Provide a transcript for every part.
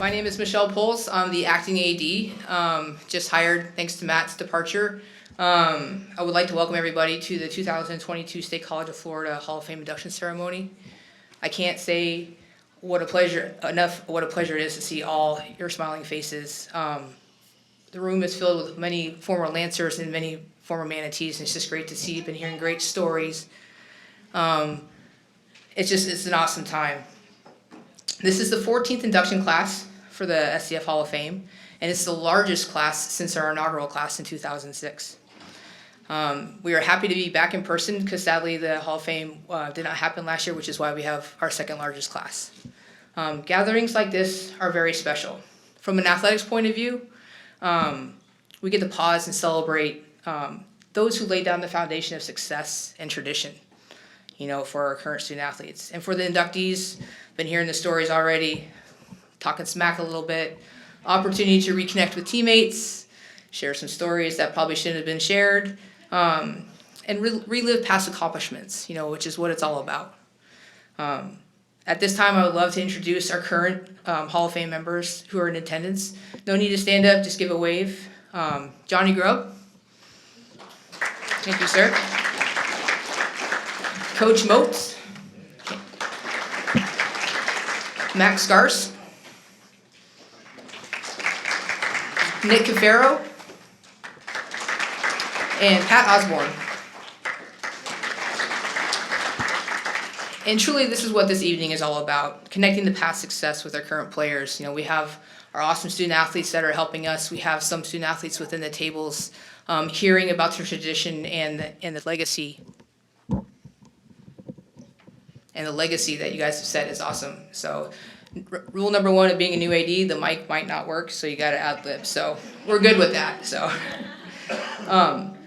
My name is Michelle Poles. I'm the acting AD, just hired thanks to Matt's departure. I would like to welcome everybody to the 2022 State College of Florida Hall of Fame induction ceremony. I can't say what a pleasure it is to see all your smiling faces. The room is filled with many former Lancers and many former Manatees, and it's just great to see. You've been hearing great stories. It's an awesome time. This is the 14th induction class for the SCF Hall of Fame, and it's the largest class since our inaugural class in 2006. We are happy to be back in person because sadly the Hall of Fame did not happen last year, which is why we have our second largest class. Gatherings like this are very special. From an athletics point of view, we get to pause and celebrate those who laid down the foundation of success and tradition, for our current student athletes. And for the inductees, been hearing the stories already, talking smack a little bit, opportunity to reconnect with teammates, share some stories that probably shouldn't have been shared, and relive past accomplishments, which is what it's all about. At this time, I would love to introduce our current Hall of Fame members who are in attendance. No need to stand up, just give a wave. Johnny Grubb. Thank you, sir. Coach Moats. Max Garce. Nick Cafaro. And Pat Osborne. And truly, this is what this evening is all about, connecting the past success with our current players. We have our awesome student athletes that are helping us. We have some student athletes within the tables hearing about their tradition and the legacy. And the legacy that you guys have set is awesome. So rule number one of being a new AD, the mic might not work, so you got to ad-lib. So we're good with that. So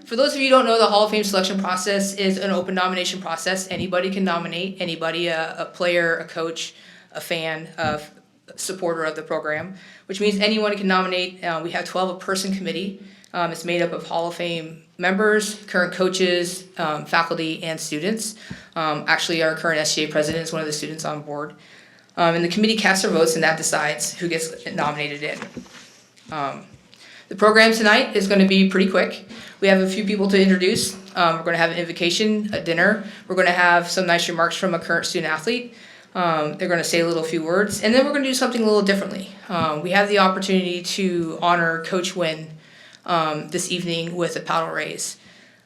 for those of you who don't know, the Hall of Fame selection process is an open nomination process. Anybody can nominate, anybody, a player, a coach, a fan, a supporter of the program, which means anyone can nominate. We have 12-person committee. It's made up of Hall of Fame members, current coaches, faculty, and students. Actually, our current SGA president is one of the students on board. And the committee casts their votes, and that decides who gets nominated in. The program tonight is going to be pretty quick. We have a few people to introduce. We're going to have an invocation, a dinner. We're going to have some nice remarks from a current student athlete. They're going to say a few words, and then we're going to do something a little differently. We have the opportunity to honor Coach Wynn this evening with a paddle raise.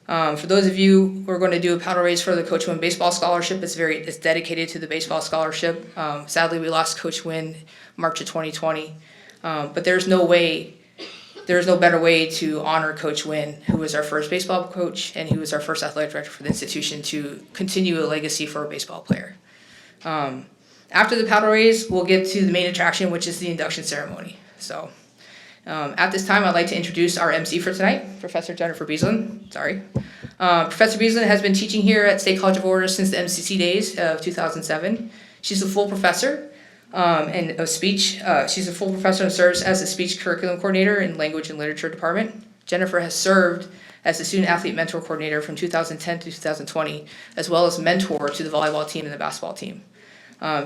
For those of you who are going to do a paddle raise for the Coach Wynn Baseball Scholarship, it's dedicated to the baseball scholarship. Sadly, we lost Coach Wynn March of 2020, but there's no better way to honor Coach Wynn, who was our first baseball coach and who was our first athletic director for the institution, to continue a legacy for a baseball player. After the paddle raise, we'll get to the main attraction, which is the induction ceremony. So at this time, I'd like to introduce our MC for tonight, Professor Jennifer Beasley. Professor Beasley has been teaching here at State College of Florida since the MCC days of 2007. She's a full professor of speech. She's a full professor and serves as a speech curriculum coordinator in language and literature department. Jennifer has served as the student athlete mentor coordinator from 2010 to 2020, as well as mentor to the volleyball team and the basketball team.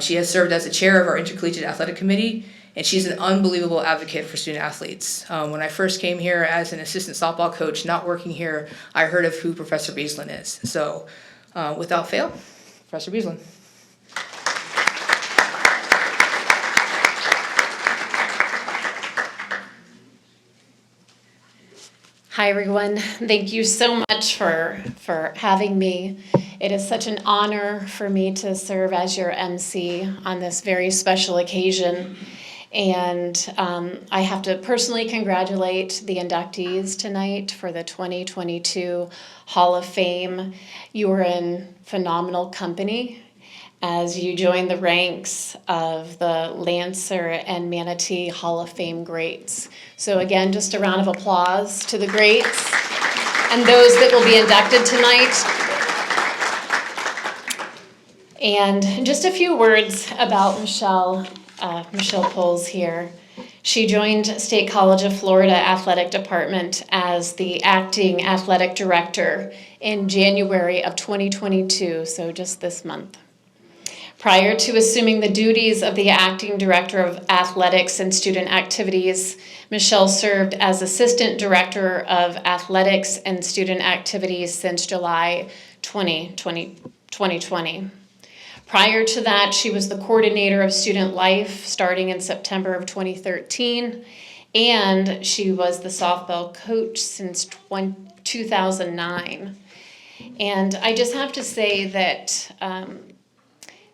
She has served as the chair of our intercollegiate athletic committee, and she's an unbelievable advocate for student athletes. When I first came here as an assistant softball coach, not working here, I heard of who Professor Beasley is. So without fail, Professor Beasley. Hi, everyone. Thank you so much for having me. It is such an honor for me to serve as your MC on this very special occasion. And I have to personally congratulate the inductees tonight for the 2022 Hall of Fame. You are in phenomenal company as you join the ranks of the Lancer and Manatee Hall of Fame greats. So again, just a round of applause to the greats and those that will be inducted tonight. And just a few words about Michelle Poles here. She joined State College of Florida Athletic Department as the acting athletic director in January of 2022, so just this month. Prior to assuming the duties of the Acting Director of Athletics and Student Activities, Michelle served as Assistant Director of Athletics and Student Activities since July 2020. Prior to that, she was the Coordinator of Student Life starting in September of 2013, and she was the softball coach since 2009. And I just have to say that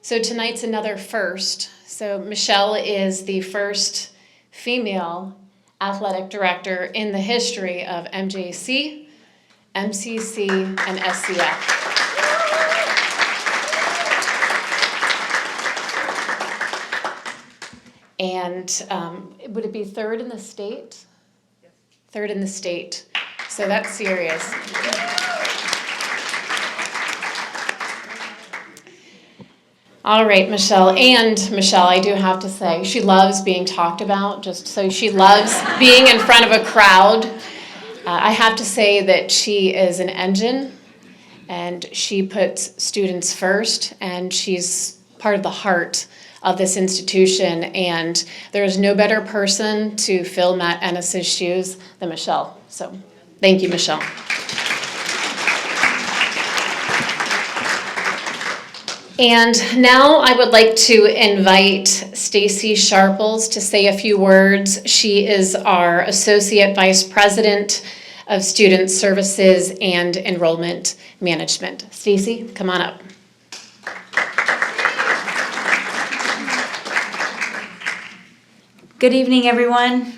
so tonight's another first. So Michelle is the first female athletic director in the history of MJC, MCC, and SCF. And would it be third in the state? Yes. Third in the state. So that's serious. All right, Michelle. And Michelle, I do have to say, she loves being talked about, just so she loves being in front of a crowd. I have to say that she is an engine, and she puts students first, and she's part of the heart of this institution, and there is no better person to fill Matt Ennis's shoes than Michelle. So thank you, Michelle. And now I would like to invite Stacy Sharples to say a few words. She is our Associate Vice President of Student Services and Enrollment Management. Stacy, come on up. Good evening, everyone.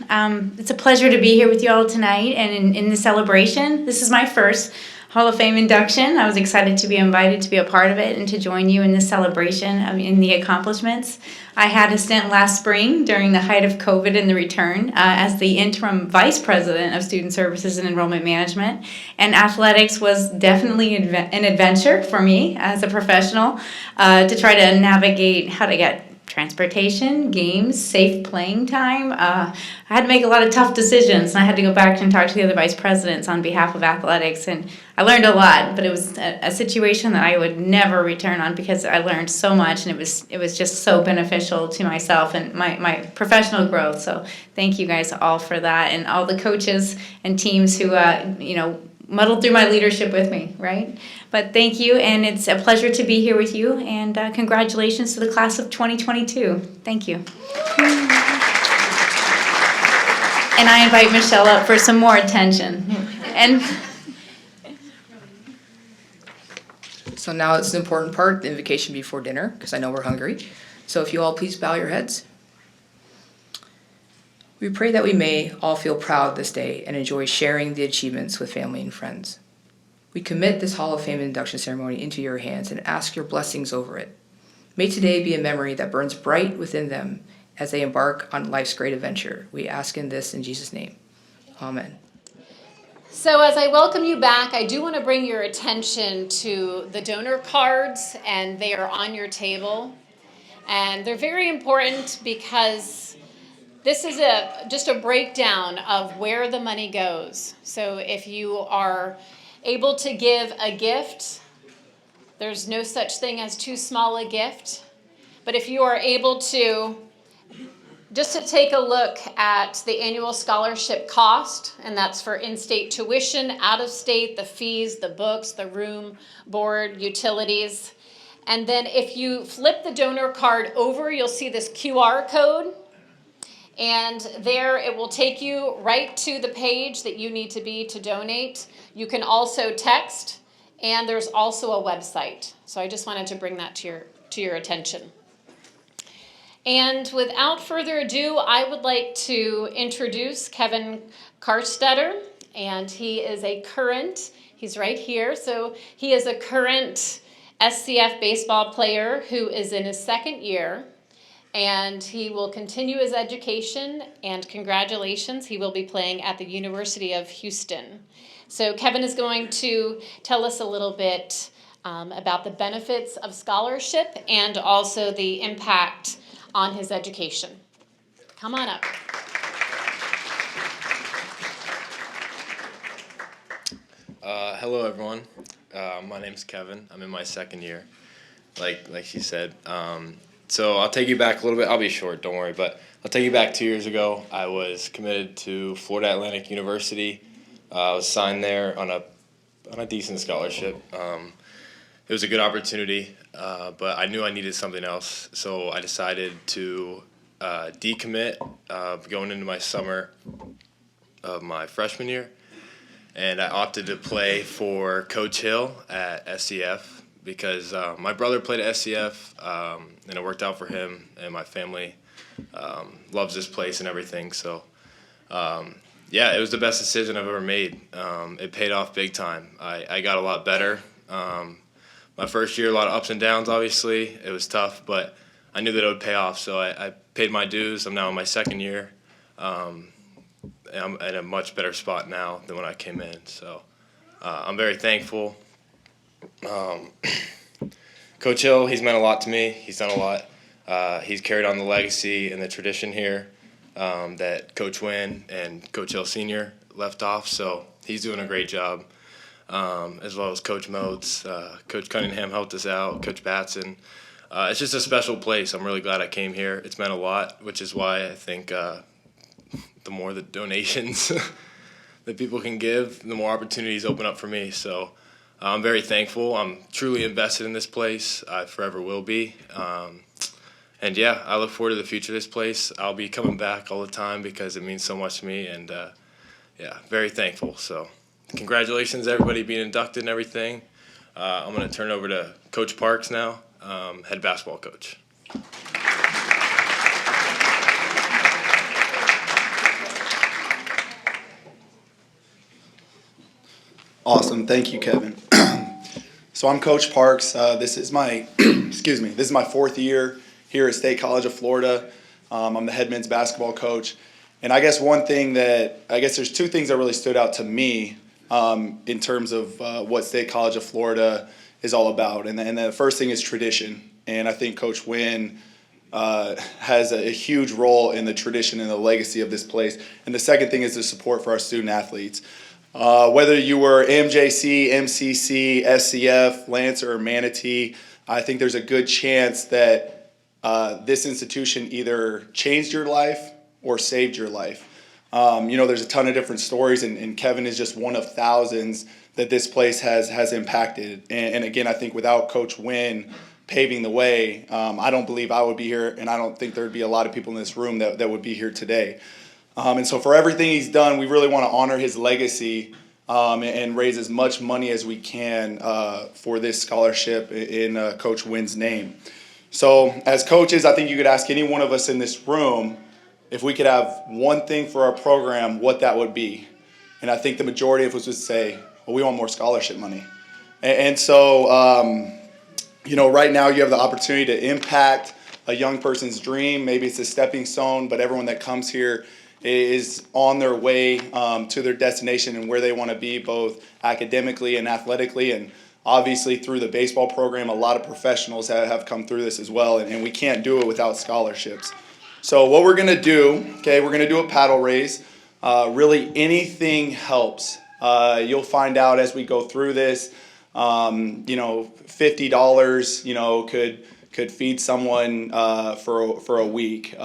It's a pleasure to be here with you all tonight and in the celebration. This is my first Hall of Fame induction. I was excited to be invited to be a part of it and to join you in this celebration in the accomplishments. I had a stint last spring during the height of COVID and the return as the interim vice president of Student Services and Enrollment Management. And athletics was definitely an adventure for me as a professional to try to navigate how to get transportation, games, safe playing time. I had to make a lot of tough decisions, and I had to go back and talk to the other vice presidents on behalf of athletics, and I learned a lot, but it was a situation that I would never return on because I learned so much, and it was just so beneficial to myself and my professional growth. So thank you guys all for that, and all the coaches and teams who muddled through my leadership with me, right? But thank you, and it's a pleasure to be here with you, and congratulations to the class of 2022. Thank you. And I invite Michelle up for some more attention. And So now it's an important part, the invocation before dinner, because I know we're hungry. So if you all please bow your heads. We pray that we may all feel proud this day and enjoy sharing the achievements with family and friends. We commit this Hall of Fame induction ceremony into your hands and ask your blessings over it. May today be a memory that burns bright within them as they embark on life's great adventure. We ask in this in Jesus' name. Amen. So as I welcome you back, I do want to bring your attention to the donor cards, and they are on your table. And they're very important because this is just a breakdown of where the money goes. So if you are able to give a gift, there's no such thing as too small a gift. But if you are able to, just to take a look at the annual scholarship cost, and that's for in-state tuition, out-of-state, the fees, the books, the room, board, utilities. And then if you flip the donor card over, you'll see this QR code. And there it will take you right to the page that you need to be to donate. You can also text, and there's also a website. So I just wanted to bring that to your attention. And without further ado, I would like to introduce Kevin Carstetter, and he is he's right here, so he is a current SCF baseball player who is in his second year, and he will continue his education, and congratulations, he will be playing at the University of Houston. So Kevin is going to tell us a little bit about the benefits of scholarship and also the impact on his education. Come on up. Hello, everyone. My name's Kevin. I'm in my second year. like she said. So I'll take you back a little bit. I'll be short, don't worry. But I'll take you back 2 years ago. I was committed to Florida Atlantic University. I was signed there on a decent scholarship. It was a good opportunity, but I knew I needed something else. So I decided to decommit going into my summer of my freshman year. And I opted to play for Coach Hill at SCF because my brother played at SCF, and it worked out for him, and my family loves this place and everything. So, yeah, it was the best decision I've ever made. It paid off big time. I got a lot better. My first year, a lot of ups and downs, obviously. It was tough, but I knew that it would pay off, so I paid my dues. I'm now in my second year. And I'm in a much better spot now than when I came in. So I'm very thankful. Coach Hill, he's meant a lot to me. He's done a lot. He's carried on the legacy and the tradition here that Coach Wynn and Coach Hill Sr. left off. So he's doing a great job, as well as Coach Motes. Coach Cunningham helped us out, Coach Batson. It's just a special place. I'm really glad I came here. It's meant a lot, which is why I think the more the donations that people can give, the more opportunities open up for me. So I'm very thankful. I'm truly invested in this place. I forever will be. And yeah, I look forward to the future of this place. I'll be coming back all the time because it means so much to me. And yeah, very thankful. So congratulations, everybody being inducted and everything. I'm going to turn it over to Coach Parks now, head basketball coach. Awesome. Thank you, Kevin. So I'm Coach Parks. This is my, this is my fourth year here at State College of Florida. I'm the head men's basketball coach. And I guess there's two things that really stood out to me in terms of what State College of Florida is all about. And the first thing is tradition. And I think Coach Wynn has a huge role in the tradition and the legacy of this place. And the second thing is the support for our student athletes. Whether you were MJC, MCC, SCF, Lancer, or Manatee, I think there's a good chance that this institution either changed your life or saved your life. There's a ton of different stories, and Kevin is just one of thousands that this place has impacted. And again, I think without Coach Wynn paving the way, I don't believe I would be here, and I don't think there'd be a lot of people in this room that would be here today. And so for everything he's done, we really want to honor his legacy and raise as much money as we can for this scholarship in Coach Wynn's name. So as coaches, I think you could ask any one of us in this room if we could have one thing for our program, what that would be. And I think the majority of us would say, well, we want more scholarship money. And so, right now you have the opportunity to impact a young person's dream. Maybe it's a stepping stone, but everyone that comes here is on their way to their destination and where they want to be, both academically and athletically. And obviously through the baseball program, a lot of professionals have come through this as well, and we can't do it without scholarships. So what we're going to do, we're going to do a paddle raise. Really anything helps. You'll find out as we go through this, $50, could feed someone for a week,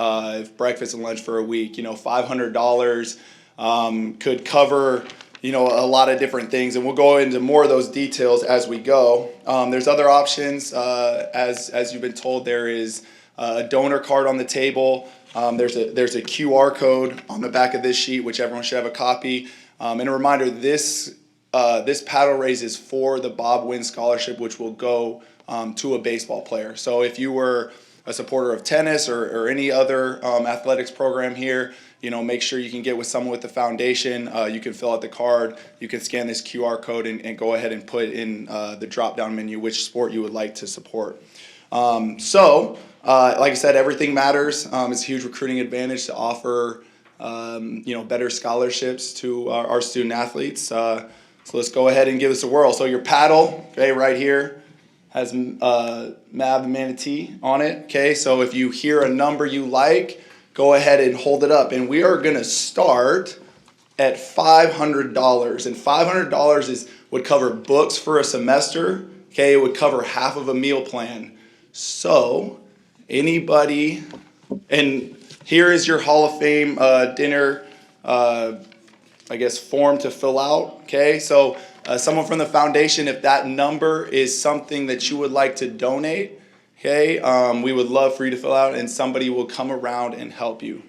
breakfast and lunch for a week. $500 could cover a lot of different things, and we'll go into more of those details as we go. There's other options. As you've been told, there is a donor card on the table. There's a QR code on the back of this sheet, which everyone should have a copy. And a reminder: this paddle raise is for the Bob Wynn Scholarship, which will go to a baseball player. So if you were a supporter of tennis or any other athletics program here, make sure you can get with someone with the foundation. You can fill out the card. You can scan this QR code and go ahead and put in the drop-down menu which sport you would like to support. Like I said, everything matters. It's a huge recruiting advantage to offer better scholarships to our student athletes. So let's go ahead and give this a whirl. So your paddle, right here, has Mav the Manatee on it. So if you hear a number you like, go ahead and hold it up. And we are going to start at $500. And $500 would cover books for a semester, Okay, it would cover half of a meal plan. So anybody, and here is your Hall of Fame dinner, form to fill out. Okay, so someone from the foundation, if that number is something that you would like to donate, okay, we would love for you to fill out, and somebody will come around and help you.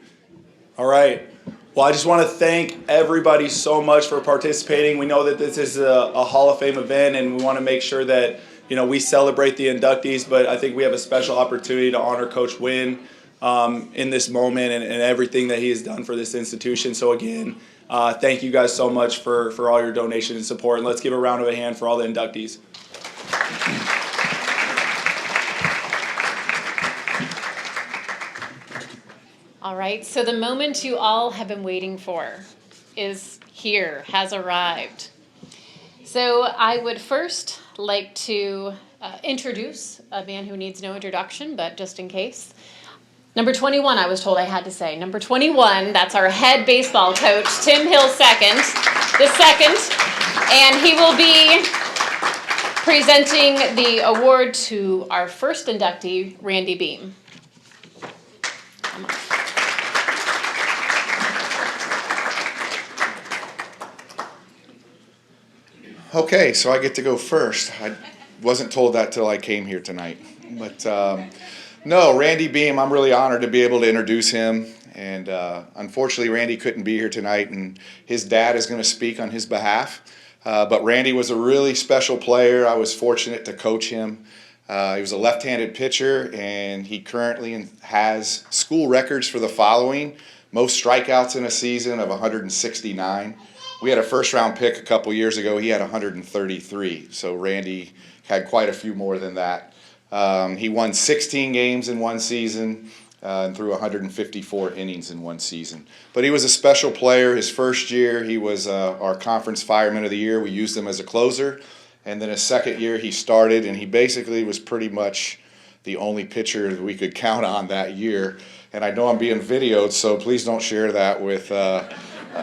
All right. Well, I just want to thank everybody so much for participating. We know that this is a Hall of Fame event, and we want to make sure that we celebrate the inductees. But I think we have a special opportunity to honor Coach Wynn in this moment and everything that he has done for this institution. So again, thank you guys so much for all your donation and support. And let's give a round of a hand for all the inductees. All right, so the moment you all have been waiting for is here, has arrived. So I would first like to introduce a man who needs no introduction, but just in case. Number 21, I was told I had to say. Number 21, that's our head baseball coach, Tim Hill the second, and he will be presenting the award to our first inductee, Randy Beam. Okay, so I get to go first. I wasn't told that till I came here tonight. But no, Randy Beam, I'm really honored to be able to introduce him. And unfortunately, Randy couldn't be here tonight, and his dad is going to speak on his behalf. But Randy was a really special player. I was fortunate to coach him. He was a left-handed pitcher, and he currently has school records for the following: most strikeouts in a season of 169. We had a first-round pick a couple years ago. He had 133, so Randy had quite a few more than that. He won 16 games in one season and threw 154 innings in one season. But he was a special player. His first year, he was our conference fireman of the year. We used him as a closer. And then his second year, he started, and he basically was pretty much the only pitcher that we could count on that year. And I know I'm being videoed, so please don't share that with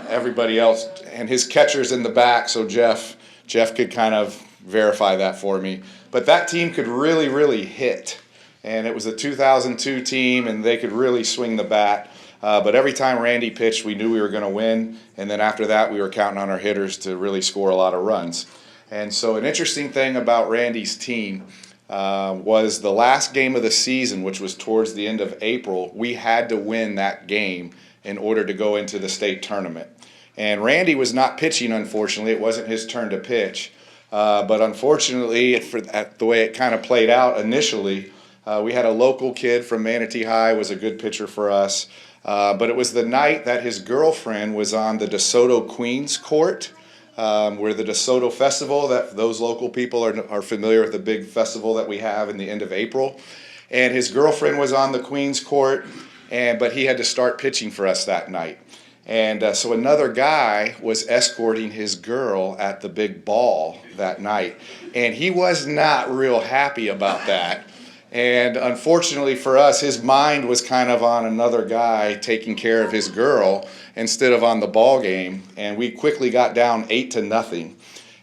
everybody else. And his catcher's in the back, so Jeff could kind of verify that for me. But that team could really, really hit. And it was a 2002 team, and they could really swing the bat. But every time Randy pitched, we knew we were going to win. And then after that, we were counting on our hitters to really score a lot of runs. And so an interesting thing about Randy's team was the last game of the season, which was towards the end of April, we had to win that game in order to go into the state tournament. And Randy was not pitching, unfortunately. It wasn't his turn to pitch. But unfortunately, for the way it kind of played out initially, we had a local kid from Manatee High, was a good pitcher for us. But it was the night that his girlfriend was on the DeSoto Queens court, where the DeSoto Festival, that those local people are familiar with the big festival that we have in the end of April. And his girlfriend was on the Queens court, but he had to start pitching for us that night. And so another guy was escorting his girl at the big ball that night. And he was not real happy about that. And unfortunately for us, his mind was kind of on another guy taking care of his girl instead of on the ball game. And we quickly got down 8-0.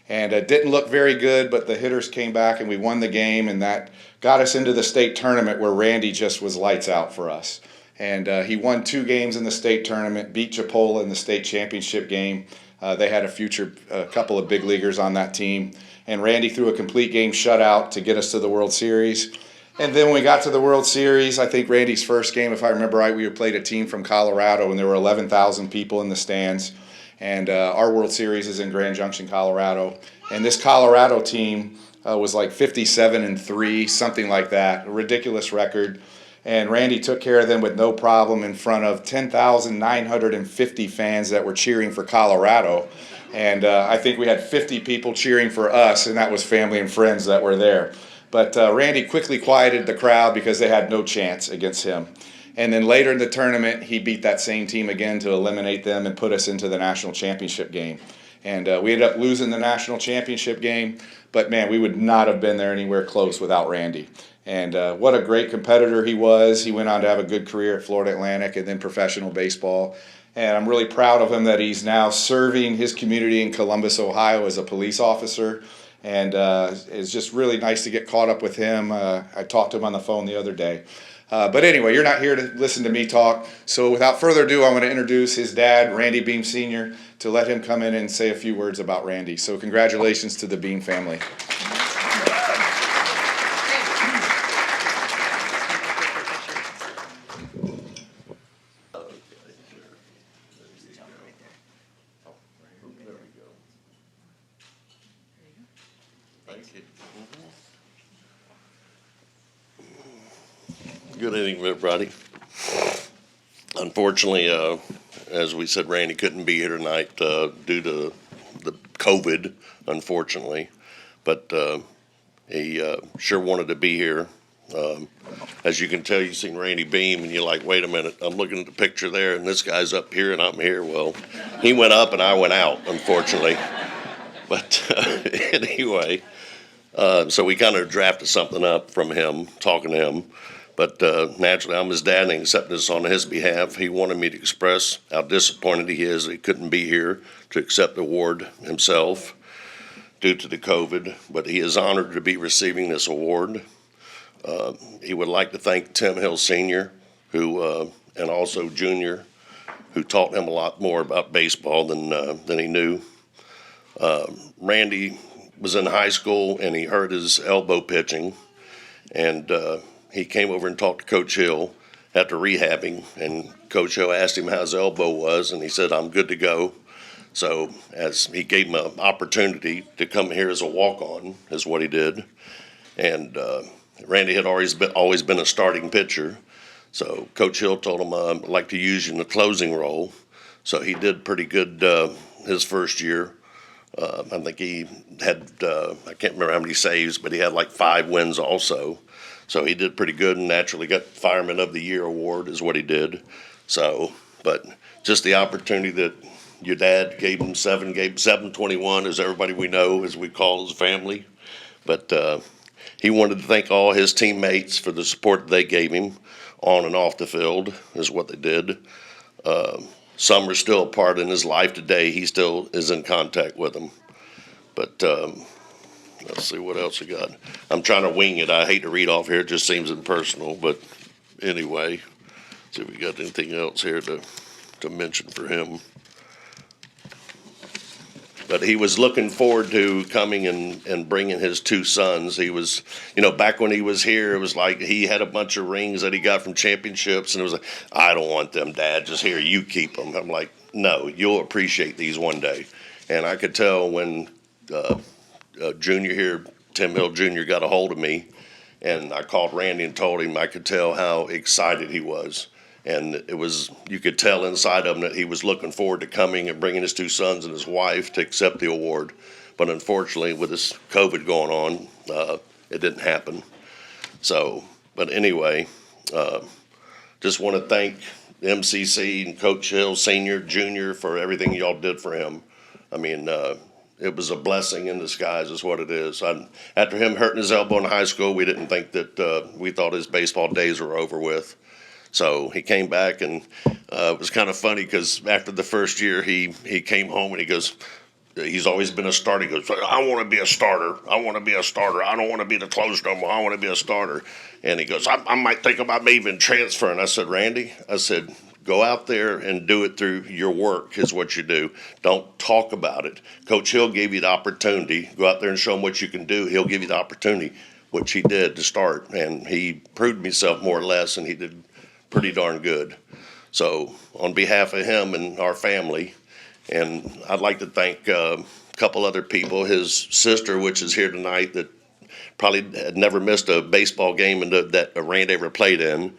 And it didn't look very good, but the hitters came back and we won the game. And that got us into the state tournament where Randy just was lights out for us. And he won 2 games in the state tournament, beat Chipola in the state championship game. They had a couple of big leaguers on that team. And Randy threw a complete game shutout to get us to the World Series. And then when we got to the World Series, I think Randy's first game, if I remember right, we played a team from Colorado, and there were 11,000 people in the stands. And our World Series is in Grand Junction, Colorado. And this Colorado team was like 57-3, something like that, a ridiculous record. And Randy took care of them with no problem in front of 10,950 fans that were cheering for Colorado. And I think we had 50 people cheering for us, and that was family and friends that were there. But Randy quickly quieted the crowd because they had no chance against him. And then later in the tournament, he beat that same team again to eliminate them and put us into the national championship game. And we ended up losing the national championship game. But, man, we would not have been there anywhere close without Randy. And what a great competitor he was. He went on to have a good career at Florida Atlantic and then professional baseball. And I'm really proud of him that he's now serving his community in Columbus, Ohio as a police officer. and it's just really nice to get caught up with him. I talked to him on the phone the other day. But anyway, you're not here to listen to me talk. So without further ado, I want to introduce his dad, Randy Beam Sr., to let him come in and say a few words about Randy. So congratulations to the Beam family. Good evening, everybody. Unfortunately, as we said, Randy couldn't be here tonight due to the COVID, unfortunately. But he sure wanted to be here. As you can tell, you've seen Randy Beam, and you're like, wait a minute, I'm looking at the picture there, and this guy's up here, and I'm here. Well, he went up, and I went out, unfortunately. But anyway, so we kind of drafted something up from him, talking to him. But naturally, I'm his dad, and accepting this on his behalf. He wanted me to express how disappointed he is that he couldn't be here to accept the award himself due to the COVID. But he is honored to be receiving this award. He would like to thank Tim Hill Sr., who and also Junior, who taught him a lot more about baseball than he knew. Randy was in high school, and he hurt his elbow pitching, and he came over and talked to Coach Hill after rehabbing, and Coach Hill asked him how his elbow was, and he said, I'm good to go. So as he gave him an opportunity to come here as a walk-on, is what he did. And Randy had always been a starting pitcher. So Coach Hill told him, I'd like to use you in the closing role. So he did pretty good his first year. I think he had, I can't remember how many saves, but he had like 5 wins also. So he did pretty good, and naturally got Fireman of the Year award is what he did. So, but just the opportunity that your dad gave him 721, as everybody we know, as we call his family. But he wanted to thank all his teammates for the support they gave him on and off the field, is what they did. Some are still a part in his life today. He still is in contact with them. But let's see what else I got. I'm trying to wing it. I hate to read off here. It just seems impersonal. But anyway, see if we got anything else here to mention for him. But he was looking forward to coming and bringing his 2 sons. He was, back when he was here, it was like he had a bunch of rings that he got from championships. And it was like, I don't want them, Dad. Just here, you keep them. I'm like, no, you'll appreciate these one day. And I could tell when Junior here, Tim Hill Jr., got a hold of me, and I called Randy and told him, I could tell how excited he was. And it was, you could tell inside of him that he was looking forward to coming and bringing his 2 sons and his wife to accept the award. But unfortunately, with this COVID going on, it didn't happen. So, but anyway, just want to thank MCC and Coach Hill Sr., Junior, for everything y'all did for him. I mean, it was a blessing in disguise is what it is. After him hurting his elbow in high school, we didn't think that, we thought his baseball days were over with. So he came back, and it was kind of funny because after the first year, he came home and he goes, he's always been a starter. He goes, I want to be a starter. I want to be a starter. I don't want to be the closer no more. I want to be a starter. And he goes, I might think about maybe even transferring. I said, Randy, I said, go out there and do it through your work is what you do. Don't talk about it. Coach Hill gave you the opportunity. Go out there and show him what you can do. He'll give you the opportunity, which he did to start. And he proved himself more or less, and he did pretty darn good. So on behalf of him and our family, and I'd like to thank a couple other people, his sister, which is here tonight, that probably had never missed a baseball game that Randy ever played in,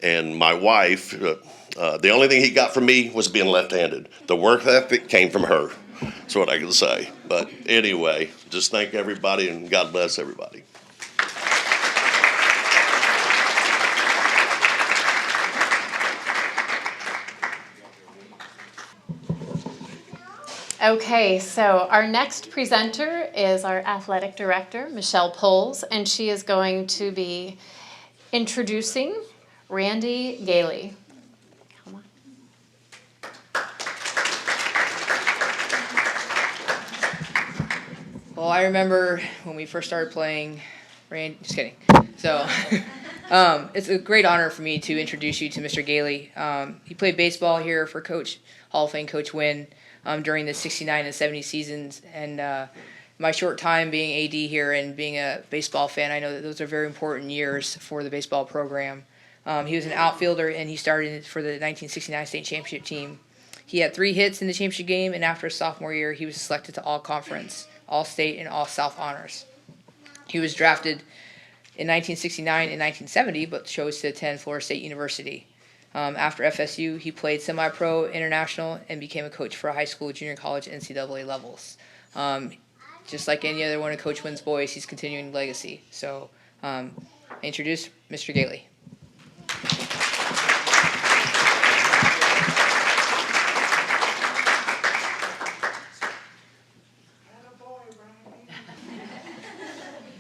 and my wife. The only thing he got from me was being left-handed. The work ethic came from her. That's what I can say. But anyway, just thank everybody, and God bless everybody. Okay, so our next presenter is our athletic director, Michelle Poles, and she is going to be introducing Randy Galey. Come on. Well, I remember when we first started playing, just kidding. So, it's a great honor for me to introduce you to Mr. Galey. He played baseball here for Hall of Fame Coach Wynn during the 69 and 70 seasons. And my short time being AD here and being a baseball fan, I know that those are very important years for the baseball program. He was an outfielder, and he started for the 1969 state championship team. He had 3 hits in the championship game, and after his sophomore year, he was selected to all-conference, all-state, and all-South honors. He was drafted in 1969 and 1970, but chose to attend Florida State University. After FSU, he played semi-pro, international, and became a coach for high school, junior college, NCAA levels. Just like any other one of Coach Wynn's boys, he's continuing legacy. So, I introduce Mr. Galey.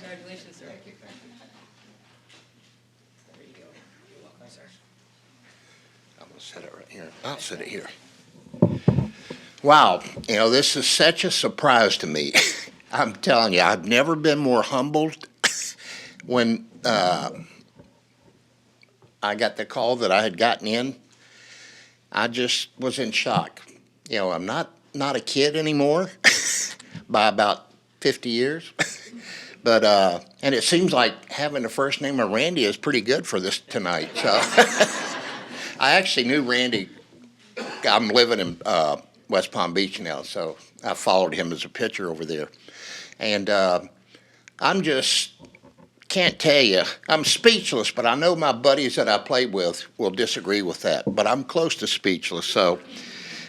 Congratulations, sir. Thank you. There you go. You're welcome, sir. I'm going to set it right here. I'll set it here. Wow, this is such a surprise to me. I'm telling you, I've never been more humbled when I got the call that I had gotten in. I just was in shock. I'm not a kid anymore by about 50 years. But, and it seems like having the first name of Randy is pretty good for this tonight. So I actually knew Randy. I'm living in West Palm Beach now, so I followed him as a pitcher over there. And I'm just, can't tell you, I'm speechless, but I know my buddies that I played with will disagree with that. But I'm close to speechless, so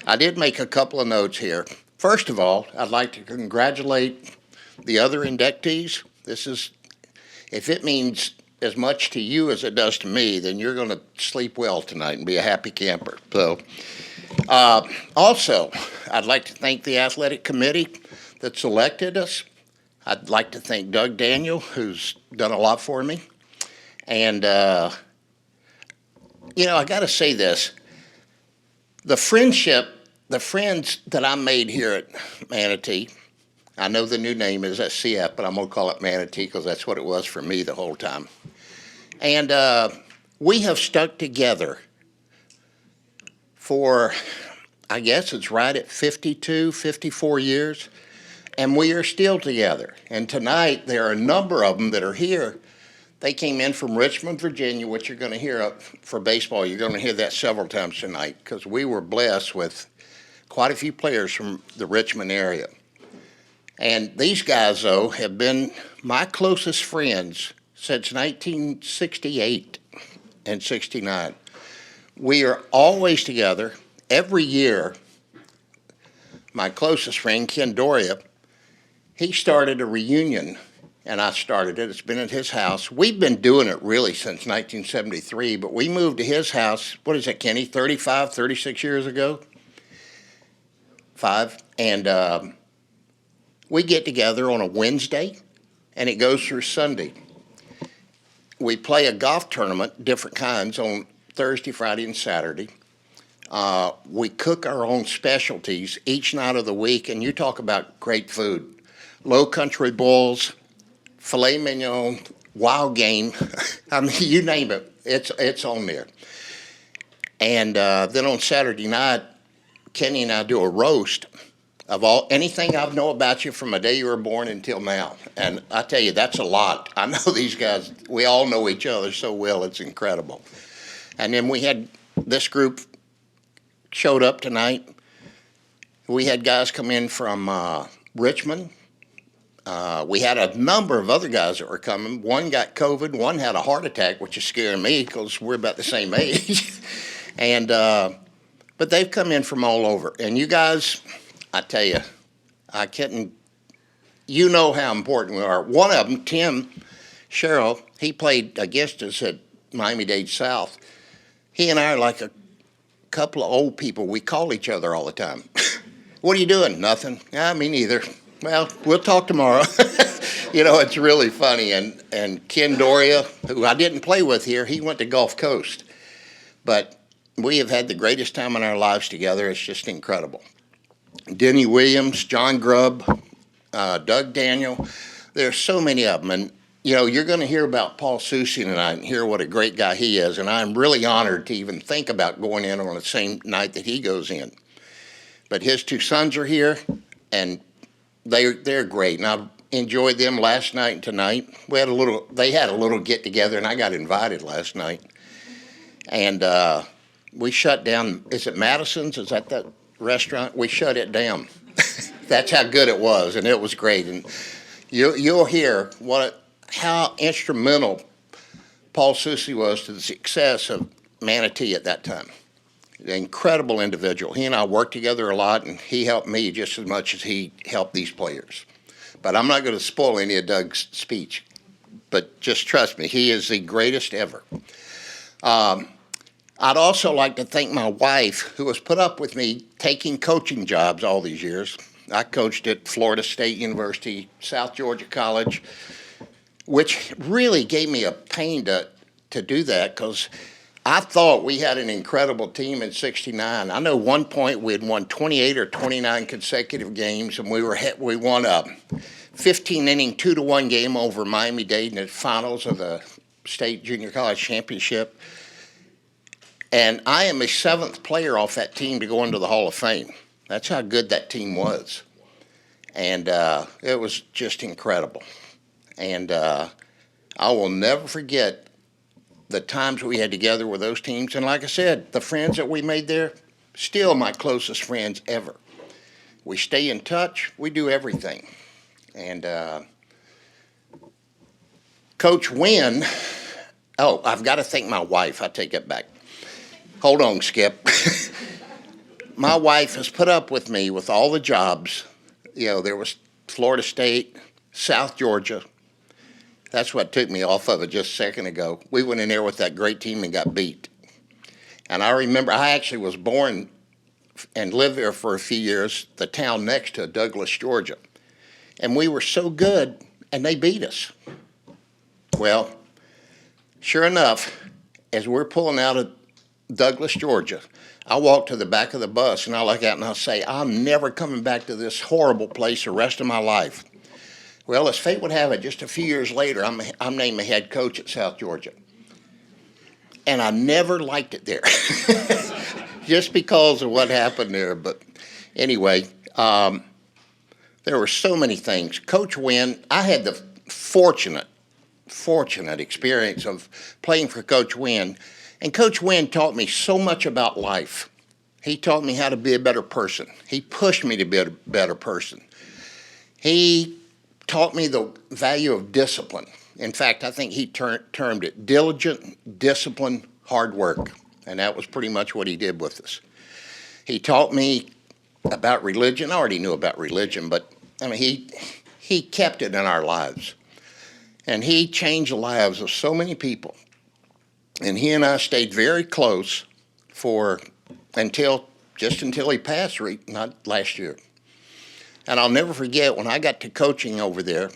I did make a couple of notes here. First of all, I'd like to congratulate the other inductees. This is, if it means as much to you as it does to me, then you're going to sleep well tonight and be a happy camper. So, also, I'd like to thank the athletic committee that selected us. I'd like to thank Doug Daniel, who's done a lot for me. And, I got to say this. The friends that I made here at Manatee, I know the new name is SCF, but I'm going to call it Manatee because that's what it was for me the whole time. And we have stuck together for, I guess it's right at 52, 54 years, and we are still together. And tonight, there are a number of them that are here. They came in from Richmond, Virginia, which you're going to hear up for baseball. You're going to hear that several times tonight because we were blessed with quite a few players from the Richmond area. And these guys, though, have been my closest friends since 1968 and 69. We are always together. Every year, my closest friend, Ken Doria, he started a reunion, and I started it. It's been at his house. We've been doing it really since 1973, but we moved to his house, what is it, Kenny, 35, 36 years ago? 5. And we get together on a Wednesday, and it goes through Sunday. We play a golf tournament, different kinds, on Thursday, Friday, and Saturday. We cook our own specialties each night of the week, and you talk about great food. Low country bowls, filet mignon, wild game. I mean, you name it, it's on there. And then on Saturday night, Kenny and I do a roast of anything I know about you from the day you were born until now. And I tell you, that's a lot. I know these guys, we all know each other so well, it's incredible. And then we had this group showed up tonight. We had guys come in from Richmond. We had a number of other guys that were coming. One got COVID, one had a heart attack, which is scaring me because we're about the same age. And but they've come in from all over. And you guys, I tell you, you know how important we are. One of them, Tim Cheryl, he played against us at Miami-Dade South. He and I are like a couple of old people. We call each other all the time. What are you doing? Nothing. Me neither. Well, we'll talk tomorrow. It's really funny. And Ken Doria, who I didn't play with here, he went to Gulf Coast. But we have had the greatest time in our lives together. It's just incredible. Denny Williams, John Grubb, Doug Daniel. There's so many of them. And, you know, you're going to hear about Paul Soucy tonight and hear what a great guy he is. And I'm really honored to even think about going in on the same night that he goes in. But his two sons are here, and they're great. And I enjoyed them last night and tonight. They had a little get together, and I got invited last night. And we shut down, is it Madison's? Is that restaurant? We shut it down. That's how good it was, and it was great. And you'll hear how instrumental Paul Soucy was to the success of Manatee at that time. An incredible individual. He and I worked together a lot, and he helped me just as much as he helped these players. But I'm not going to spoil any of Doug's speech. But just trust me, he is the greatest ever. I'd also like to thank my wife, who has put up with me taking coaching jobs all these years. I coached at Florida State University, South Georgia College, which really gave me a pain to do that because I thought we had an incredible team in '69. I know one point we had won 28 or 29 consecutive games, and we won a 15-inning 2-1 game over Miami-Dade in the finals of the State Junior College Championship. And I am a 7th player off that team to go into the Hall of Fame. That's how good that team was. And it was just incredible. And I will never forget the times we had together with those teams. And like I said, the friends that we made there, still my closest friends ever. We stay in touch. We do everything. And Coach Wynn, I've got to thank my wife. I take it back. Hold on, Skip. My wife has put up with me with all the jobs. You know, there was Florida State, South Georgia. That's what took me off of it just a second ago. We went in there with that great team and got beat. And I remember I actually was born and lived there for a few years, the town next to Douglas, Georgia. And we were so good, and they beat us. Well, sure enough, as we're pulling out of Douglas, Georgia, I walk to the back of the bus, and I look out and I say, I'm never coming back to this horrible place the rest of my life. Well, as fate would have it, just a few years later, I'm named the head coach at South Georgia. And I never liked it there, just because of what happened there. But anyway, there were so many things. Coach Wynn, I had the fortunate experience of playing for Coach Wynn. And Coach Wynn taught me so much about life. He taught me how to be a better person. He pushed me to be a better person. He taught me the value of discipline. In fact, I think he termed it diligent, discipline, hard work. And that was pretty much what he did with us. He taught me about religion. I already knew about religion, but I mean, he kept it in our lives. And he changed the lives of so many people. And he and I stayed very close until he passed, not last year. And I'll never forget when I got to coaching over there,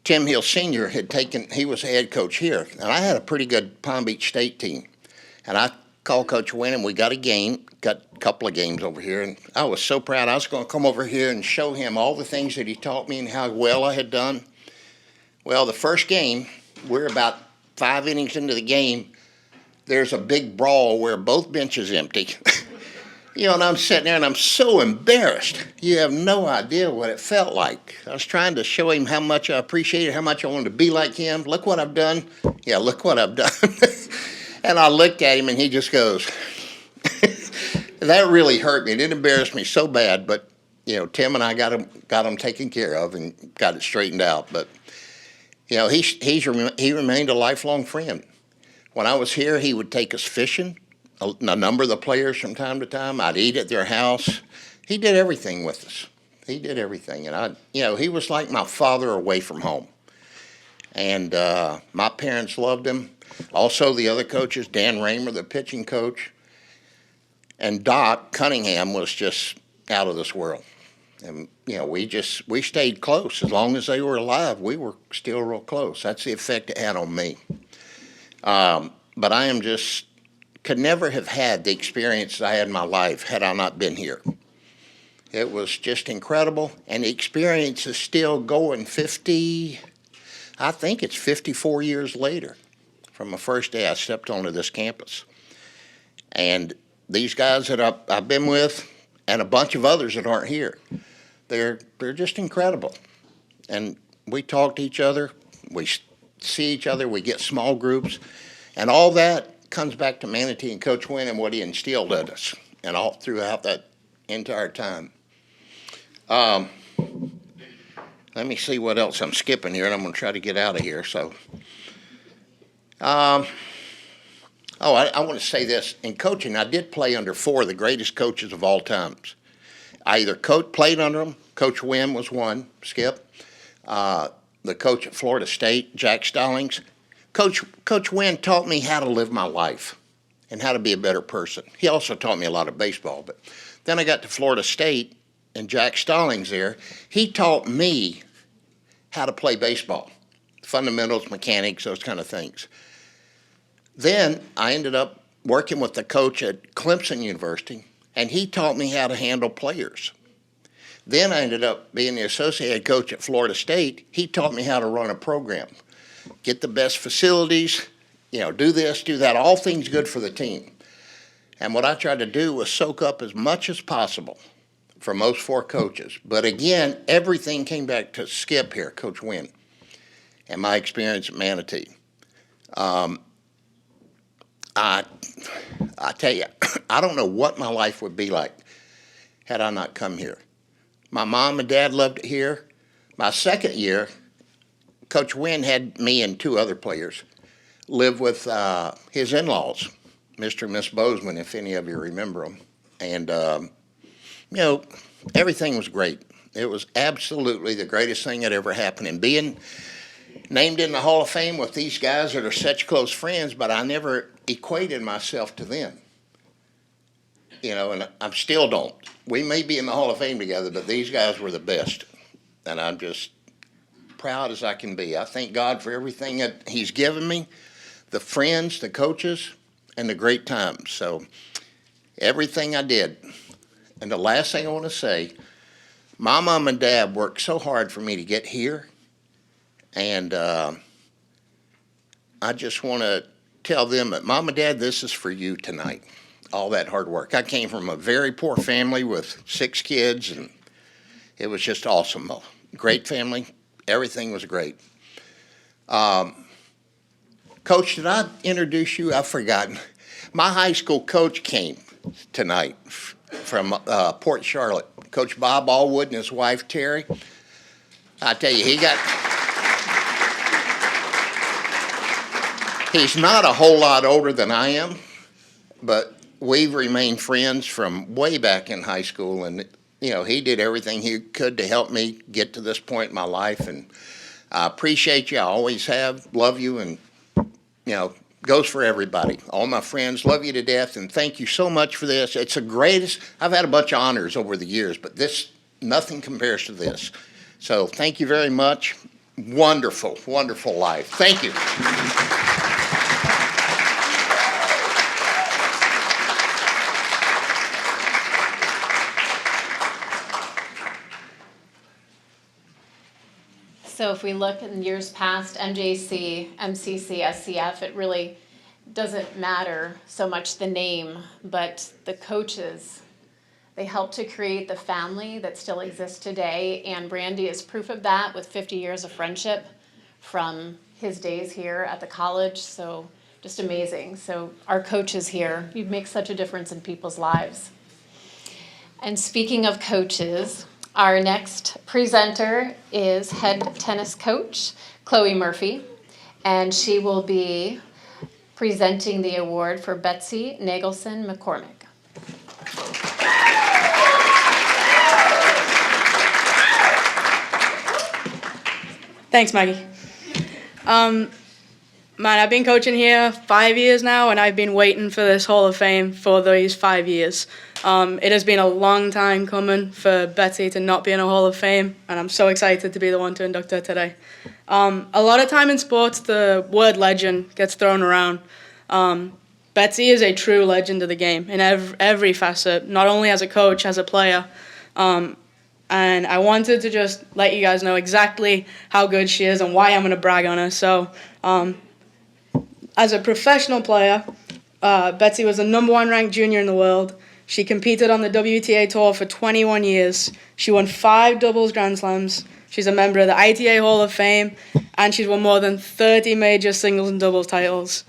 Tim Hill Sr. he was the head coach here. And I had a pretty good Palm Beach State team. And I called Coach Wynn, and we got a couple of games over here. And I was so proud. I was going to come over here and show him all the things that he taught me and how well I had done. Well, the first game, we're about 5 innings into the game, there's a big brawl where both benches empty. You know, and I'm sitting there and I'm so embarrassed. You have no idea what it felt like. I was trying to show him how much I appreciated, how much I wanted to be like him. Look what I've done. Yeah, look what I've done. And I looked at him and he just goes, that really hurt me. It embarrassed me so bad, but you know, Tim and I got him taken care of and got it straightened out. But you know, he remained a lifelong friend. When I was here, he would take us fishing. A number of the players from time to time, I'd eat at their house. He did everything with us. He did everything, and he was like my father away from home. And my parents loved him. Also, the other coaches, Dan Raymer, the pitching coach, and Doc Cunningham was just out of this world. And you know, we stayed close as long as they were alive. We were still real close. That's the effect it had on me. But I could never have had the experience I had in my life had I not been here. It was just incredible, and the experience is still going 54 years later from the first day I stepped onto this campus. And these guys that I've been with, and a bunch of others that aren't here, they're just incredible. And we talk to each other, we see each other, we get small groups, and all that comes back to Manatee and Coach Wynn and what he instilled in us, and all throughout that entire time. Let me see what else I'm skipping here, and I'm going to try to get out of here. So, I want to say this. In coaching, I did play under four of the greatest coaches of all times. I either played under them. Coach Wynn was one, Skip. The coach at Florida State, Jack Stallings. Coach Wynn taught me how to live my life and how to be a better person. He also taught me a lot of baseball. But then I got to Florida State, and Jack Stallings there, he taught me how to play baseball, fundamentals, mechanics, those kind of things. Then I ended up working with the coach at Clemson University, and he taught me how to handle players. Then I ended up being the associate head coach at Florida State. He taught me how to run a program, get the best facilities, do this, do that, all things good for the team. And what I tried to do was soak up as much as possible from those four coaches. But again, everything came back to Skip here, Coach Wynn, and my experience at Manatee. I tell you, I don't know what my life would be like had I not come here. My mom and dad loved it here. My second year, Coach Wynn had me and two other players live with his in-laws, Mr. and Miss Bozeman, if any of you remember them. And, everything was great. It was absolutely the greatest thing that ever happened. And being named in the Hall of Fame with these guys that are such close friends, but I never equated myself to them. And I still don't. We may be in the Hall of Fame together, but these guys were the best. And I'm just proud as I can be. I thank God for everything that he's given me, the friends, the coaches, and the great times. So everything I did. And the last thing I want to say, my mom and dad worked so hard for me to get here. And I just want to tell them that, Mom and Dad, this is for you tonight. All that hard work. I came from a very poor family with 6 kids, and it was just awesome. Great family. Everything was great. Coach, did I introduce you? I've forgotten. My high school coach came tonight from Port Charlotte. Coach Bob Allwood and his wife, Terry. I tell you, he's not a whole lot older than I am, but we've remained friends from way back in high school, and he did everything he could to help me get to this point in my life, and I appreciate you. I always have. Love you, and goes for everybody. All my friends, love you to death, and thank you so much for this. It's the greatest. I've had a bunch of honors over the years, but nothing compares to this. So thank you very much. Wonderful, wonderful life. Thank you. So if we look in years past, MJC, MCC, SCF, it really doesn't matter so much the name, but the coaches. They helped to create the family that still exists today, and Brandy is proof of that with 50 years of friendship from his days here at the college, so just amazing. So our coaches here, you make such a difference in people's lives. And speaking of coaches, our next presenter is head tennis coach, Chloe Murphy, and she will be presenting the award for Betsy Nagelson McCormick. Thanks, Maggie. I've been coaching here 5 years now, and I've been waiting for this Hall of Fame for these 5 years. It has been a long time coming for Betsy to not be in a Hall of Fame, and I'm so excited to be the one to induct her today. A lot of time in sports, the word legend gets thrown around. Betsy is a true legend of the game in every facet, not only as a coach, as a player. And I wanted to just let you guys know exactly how good she is and why I'm going to brag on her. So, as a professional player, Betsy was the #1 ranked junior in the world. She competed on the WTA Tour for 21 years. She won 5 doubles Grand Slams. She's a member of the ITA Hall of Fame, and she's won more than 30 major singles and doubles titles.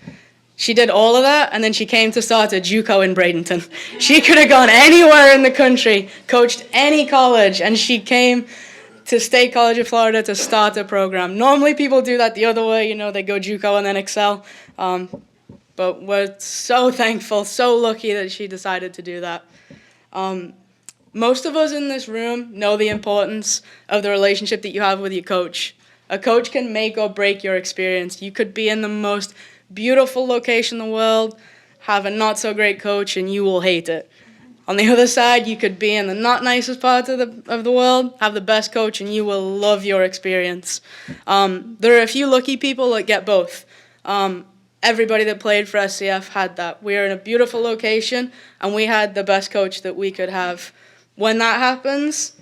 She did all of that, and then she came to start a JUCO in Bradenton. She could have gone anywhere in the country, coached any college, and she came to State College of Florida to start a program. Normally people do that the other way, they go JUCO and then excel. But we're so thankful, so lucky that she decided to do that. Most of us in this room know the importance of the relationship that you have with your coach. A coach can make or break your experience. You could be in the most beautiful location in the world, have a not so great coach, and you will hate it. On the other side, you could be in the not nicest part of the world, have the best coach, and you will love your experience. There are a few lucky people that get both. Everybody that played for SCF had that. We are in a beautiful location, and we had the best coach that we could have. When that happens,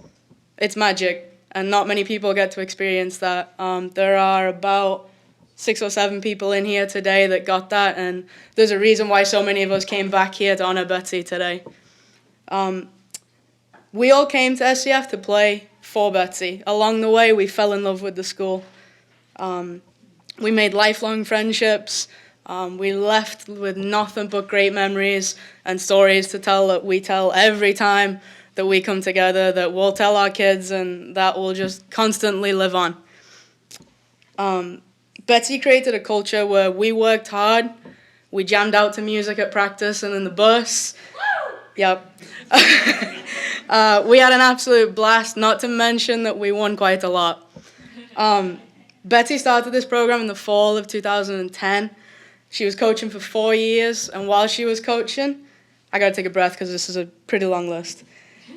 it's magic, and not many people get to experience that. There are about 6 or 7 people in here today that got that, and there's a reason why so many of us came back here to honor Betsy today. We all came to SCF to play for Betsy. Along the way, we fell in love with the school. We made lifelong friendships. We left with nothing but great memories and stories to tell that we tell every time that we come together, that we'll tell our kids, and that will just constantly live on. Betsy created a culture where we worked hard, we jammed out to music at practice and in the bus. Yep. We had an absolute blast, not to mention that we won quite a lot. Betsy started this program in the fall of 2010. She was coaching for 4 years, and while she was coaching, I gotta take a breath because this is a pretty long list.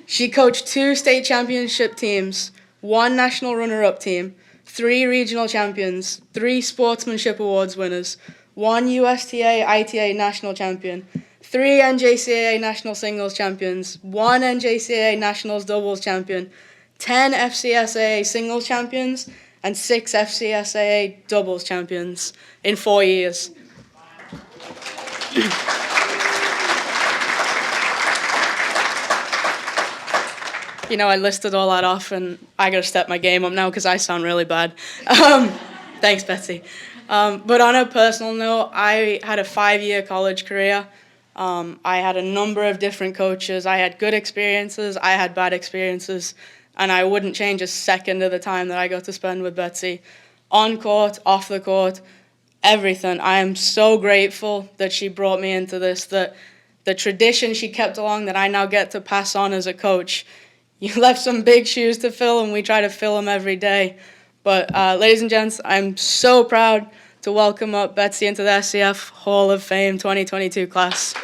She coached 2 state championship teams, 1 national runner-up team, 3 regional champions, 3 sportsmanship awards winners, 1 USTA ITA national champion, 3 NJCAA national singles champions, 1 NJCAA nationals doubles champion, 10 FCSAA singles champions, and 6 FCSAA doubles champions in 4 years. I listed all that off, and I gotta step my game up now because I sound really bad. Thanks, Betsy. But on a personal note, I had a 5-year college career. I had a number of different coaches. I had good experiences, I had bad experiences, and I wouldn't change a second of the time that I got to spend with Betsy. On court, off the court, everything. I am so grateful that she brought me into this, that the tradition she kept along that I now get to pass on as a coach. You left some big shoes to fill, and we try to fill them every day. But ladies and gents, I'm so proud to welcome up Betsy into the SCF Hall of Fame 2022 class.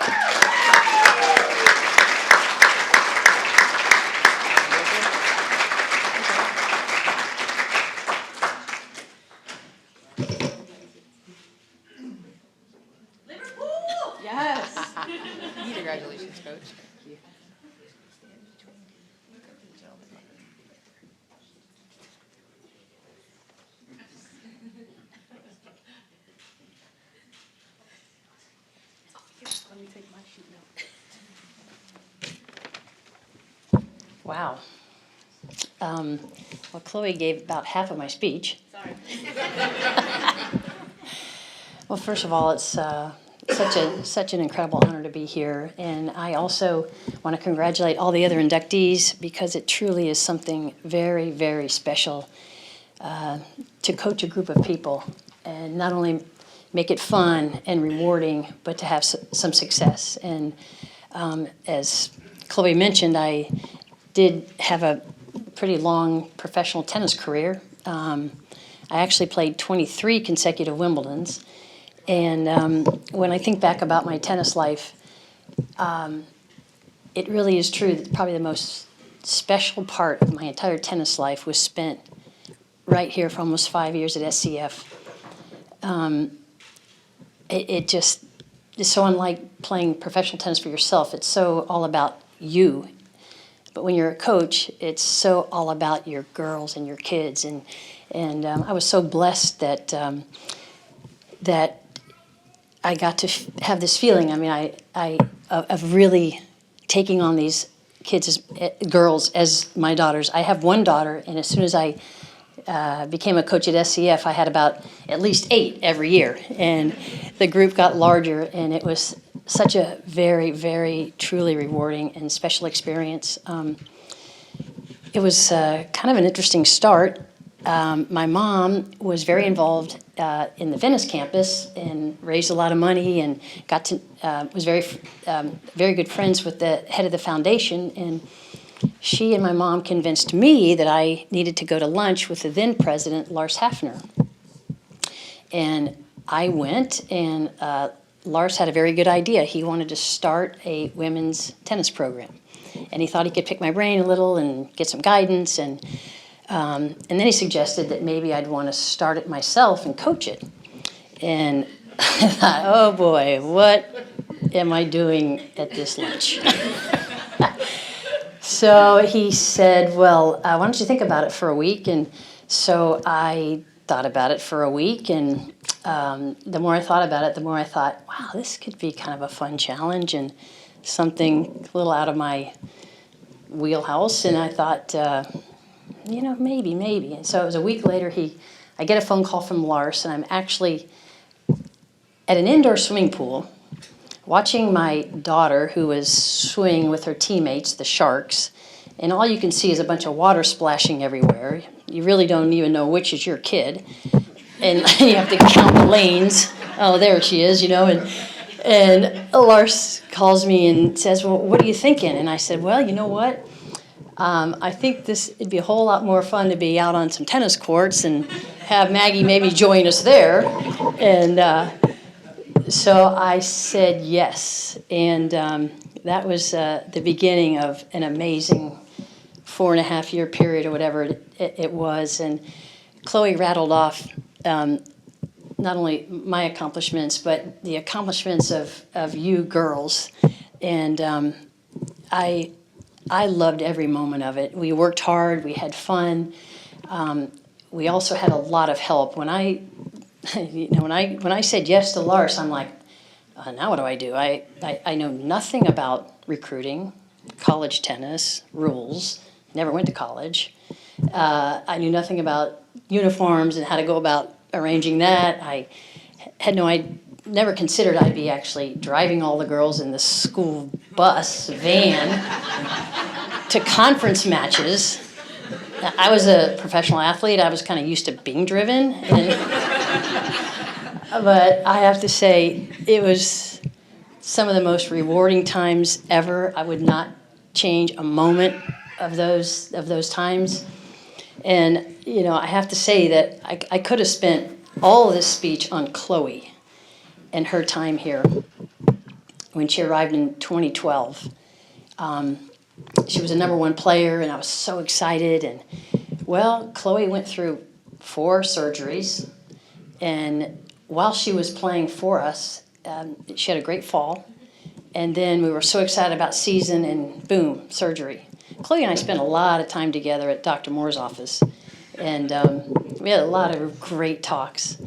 Yes. Congratulations, Coach. Wow. Well, Chloe gave about half of my speech. Sorry. Well, first of all, it's such an incredible honor to be here, and I also want to congratulate all the other inductees because it truly is something very, very special to coach a group of people and not only make it fun and rewarding, but to have some success. And as Chloe mentioned, I did have a pretty long professional tennis career. I actually played 23 consecutive Wimbledons. And when I think back about my tennis life, it really is true that probably the most special part of my entire tennis life was spent right here for almost 5 years at SCF. It just is so unlike playing professional tennis for yourself. It's so all about you. But when you're a coach, it's so all about your girls and your kids. And I was so blessed that that I got to have this feeling. I mean, of really taking on these kids, girls, as my daughters. I have one daughter, and as soon as I became a coach at SCF, I had about at least 8 every year. And the group got larger, and it was such a very, very truly rewarding and special experience. It was kind of an interesting start. My mom was very involved in the Venice campus and raised a lot of money and got to was very good friends with the head of the foundation. And she and my mom convinced me that I needed to go to lunch with the then president, Lars Hafner. And I went, and Lars had a very good idea. He wanted to start a women's tennis program. And he thought he could pick my brain a little and get some guidance. And then he suggested that maybe I'd want to start it myself and coach it. And I thought, oh boy, what am I doing at this lunch? So he said, well, why don't you think about it for a week? And so I thought about it for a week, and the more I thought about it, the more I thought, wow, this could be kind of a fun challenge and something a little out of my wheelhouse. And I thought, maybe. And so it was a week later, I get a phone call from Lars, and I'm actually at an indoor swimming pool watching my daughter, who was swimming with her teammates, the Sharks, and all you can see is a bunch of water splashing everywhere. You really don't even know which is your kid, and you have to count the lanes. Oh, there she is, and Lars calls me and says, well, what are you thinking? And I said, well, you know what? I think it'd be a whole lot more fun to be out on some tennis courts and have Maggie maybe join us there. And so I said yes. And that was the beginning of an amazing 4.5-year period or whatever it was. And Chloe rattled off not only my accomplishments, but the accomplishments of you girls. And I loved every moment of it. We worked hard. We had fun. We also had a lot of help. When I said yes to Lars, I'm like, now what do I do? I know nothing about recruiting, college tennis, rules. Never went to college. I knew nothing about uniforms and how to go about arranging that. I had never considered I'd be actually driving all the girls in the school van to conference matches. I was a professional athlete. I was kind of used to being driven. But I have to say, it was some of the most rewarding times ever. I would not change a moment of those times. And, I have to say that I could have spent all of this speech on Chloe and her time here when she arrived in 2012. She was a #1 player, and I was so excited. And, well, Chloe went through 4 surgeries. And while she was playing for us, she had a great fall. And then we were so excited about season, and boom, surgery. Chloe and I spent a lot of time together at Dr. Moore's office. And we had a lot of great talks.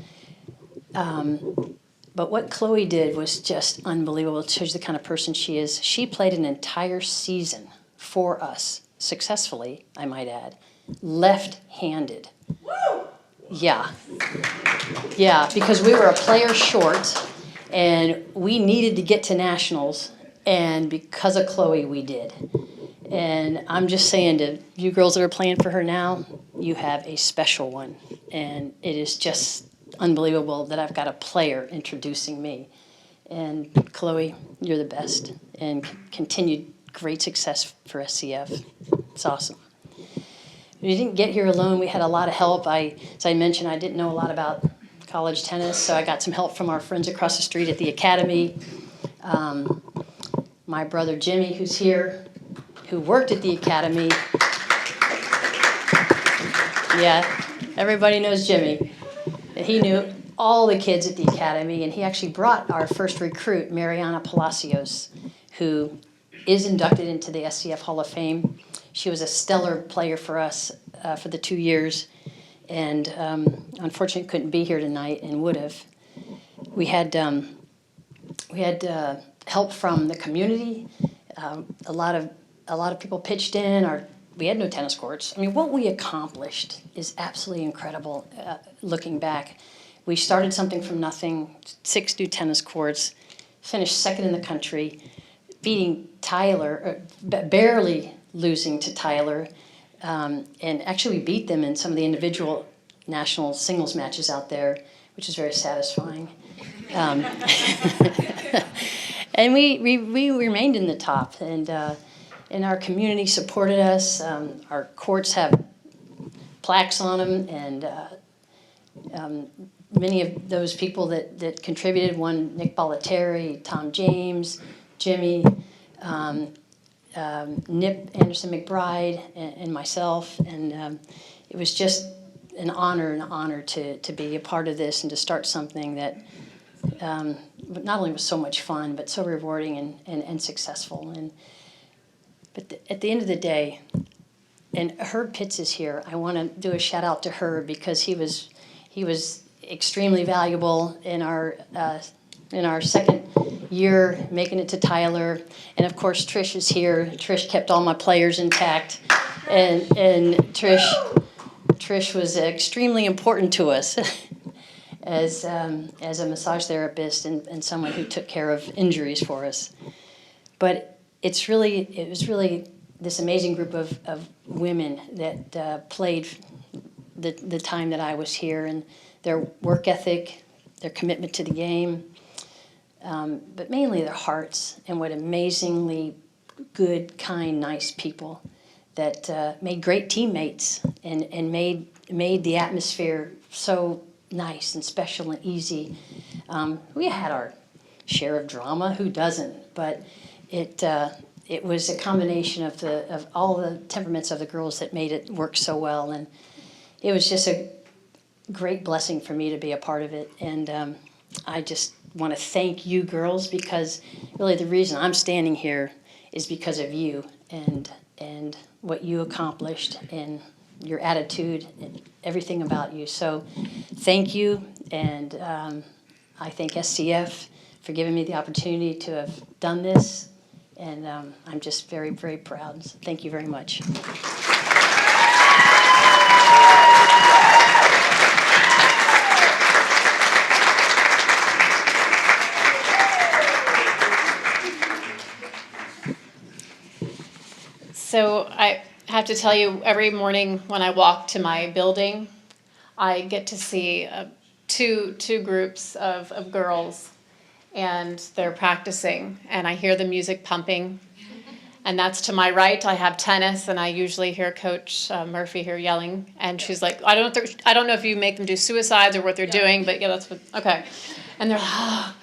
But what Chloe did was just unbelievable. It shows you the kind of person she is. She played an entire season for us, successfully, I might add, left-handed. Woo! Yeah, because we were a player short, and we needed to get to nationals, and because of Chloe, we did. And I'm just saying to you girls that are playing for her now, you have a special one, and it is just unbelievable that I've got a player introducing me. And Chloe, you're the best, and continued great success for SCF. It's awesome. We didn't get here alone. We had a lot of help. As I mentioned, I didn't know a lot about college tennis, so I got some help from our friends across the street at the academy. My brother Jimmy, who's here, who worked at the academy. Yeah, everybody knows Jimmy. He knew all the kids at the academy, and he actually brought our first recruit, Mariana Palacios, who is inducted into the SCF Hall of Fame. She was a stellar player for us for the 2 years, and unfortunately couldn't be here tonight and would have. We had help from the community. A lot of people pitched in. We had no tennis courts. I mean, what we accomplished is absolutely incredible. Looking back, we started something from nothing. 6 new tennis courts, finished second in the country, beating Tyler, barely losing to Tyler, and actually we beat them in some of the individual national singles matches out there, which is very satisfying. And we remained in the top, and our community supported us. Our courts have plaques on them, and many of those people that contributed, one Nick Bollettieri, Tom James, Jimmy, Nip Anderson McBride, and myself, and it was just an honor to be a part of this and to start something that not only was so much fun, but so rewarding and successful. But at the end of the day, and Herb Pitts is here, I want to do a shout out to Herb because he was extremely valuable in our second year making it to Tyler, and of course Trish is here. Trish kept all my players intact, and Trish was extremely important to us as a massage therapist and someone who took care of injuries for us. But it was really this amazing group of women that played the time that I was here, and their work ethic, their commitment to the game, but mainly their hearts, and what amazingly good, kind, nice people that made great teammates and made the atmosphere so nice and special and easy. We had our share of drama, who doesn't? But it was a combination of all the temperaments of the girls that made it work so well, and it was just a great blessing for me to be a part of it. And I just want to thank you girls, because really the reason I'm standing here is because of you and what you accomplished and your attitude and everything about you. So thank you, and I thank SCF for giving me the opportunity to have done this, and I'm just very, very proud. So thank you very much. So I have to tell you, every morning when I walk to my building, I get to see two groups of girls, and they're practicing, and I hear the music pumping. And that's to my right. I have tennis, and I usually hear Coach Murphy here yelling, and she's like, I don't know if you make them do suicides or what they're doing, but yeah, that's what, okay. And they're like, oh.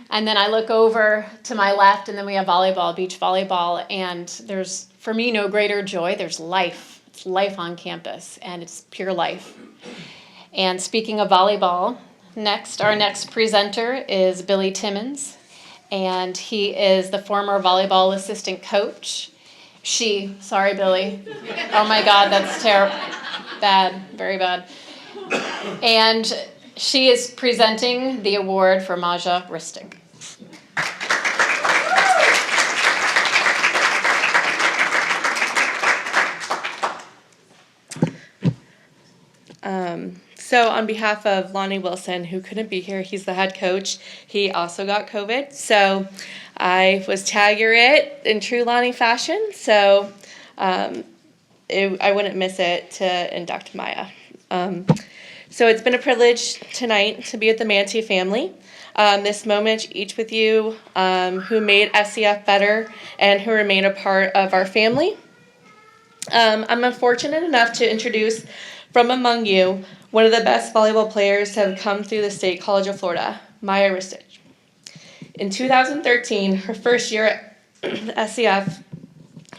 And then I look over to my left, and then we have volleyball, beach volleyball, and there's, for me, no greater joy. There's life. It's life on campus, and it's pure life. And speaking of volleyball, our next presenter is Billy Timmons, and he is the former volleyball assistant coach. Sorry, Billy. Oh my God, that's terrible. Bad, very bad. And she is presenting the award for Maja Ristich. So on behalf of Lonnie Wilson, who couldn't be here, he's the head coach. He also got COVID. So I was tagger it in true Lonnie fashion. So I wouldn't miss it to induct Maya. So it's been a privilege tonight to be with the Manti family. This moment, each with you who made SCF better and who remain a part of our family. I'm fortunate enough to introduce from among you one of the best volleyball players to have come through the State College of Florida, Maya Ristich. In 2013, her first year at SCF,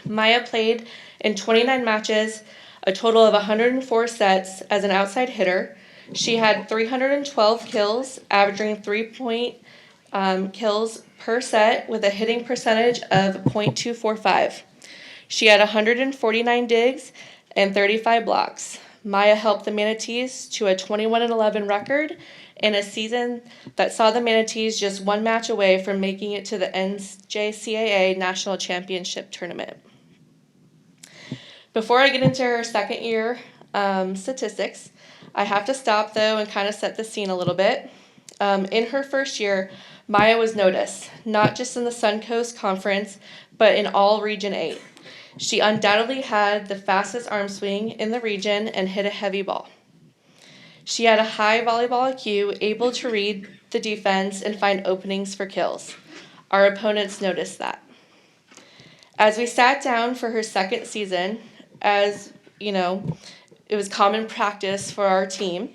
Maya played in 29 matches, a total of 104 sets as an outside hitter. She had 312 kills, averaging 3-point kills per set with a hitting percentage of .245. She had 149 digs and 35 blocks. Maya helped the Manatees to a 21-11 record in a season that saw the Manatees just one match away from making it to the NJCAA National Championship Tournament. Before I get into her second year statistics, I have to stop though and kind of set the scene a little bit. In her first year, Maya was noticed, not just in the Suncoast Conference, but in all Region 8. She undoubtedly had the fastest arm swing in the region and hit a heavy ball. She had a high volleyball IQ, able to read the defense and find openings for kills. Our opponents noticed that. As we sat down for her second season, as you know, it was common practice for our team,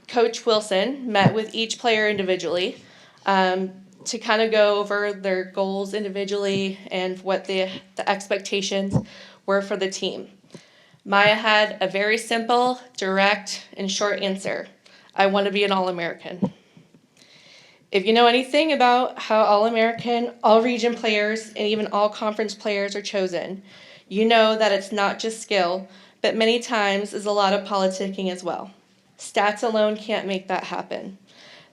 Coach Wilson met with each player individually to kind of go over their goals individually and what the expectations were for the team. Maya had a very simple, direct, and short answer. I want to be an All-American. If you know anything about how All-American, all-region players, and even all-conference players are chosen, you know that it's not just skill, but many times is a lot of politicking as well. Stats alone can't make that happen.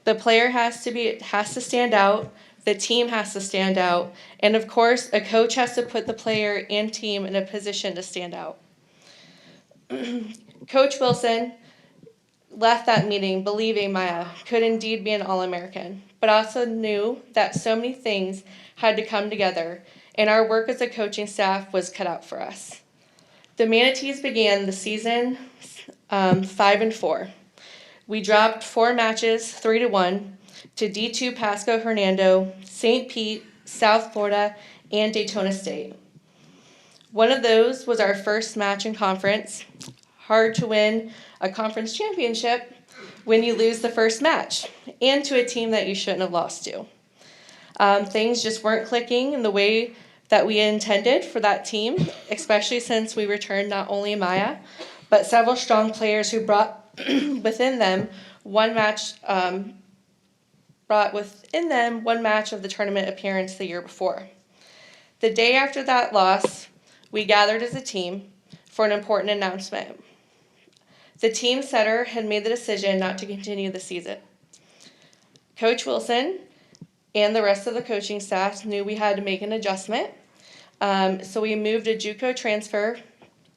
The player has to stand out, the team has to stand out, and of course, a coach has to put the player and team in a position to stand out. Coach Wilson left that meeting believing Maya could indeed be an All-American, but also knew that so many things had to come together, and our work as a coaching staff was cut out for us. The Manatees began the season 5-4. We dropped 4 matches, 3-1, to D2 Pasco Hernando, St. Pete, South Florida, and Daytona State. One of those was our first match in conference. Hard to win a conference championship when you lose the first match, and to a team that you shouldn't have lost to. Things just weren't clicking in the way that we intended for that team, especially since we returned not only Maya, but several strong players who brought within them one match of the tournament appearance the year before. The day after that loss, we gathered as a team for an important announcement. The team setter had made the decision not to continue the season. Coach Wilson and the rest of the coaching staff knew we had to make an adjustment, so we moved a JUCO transfer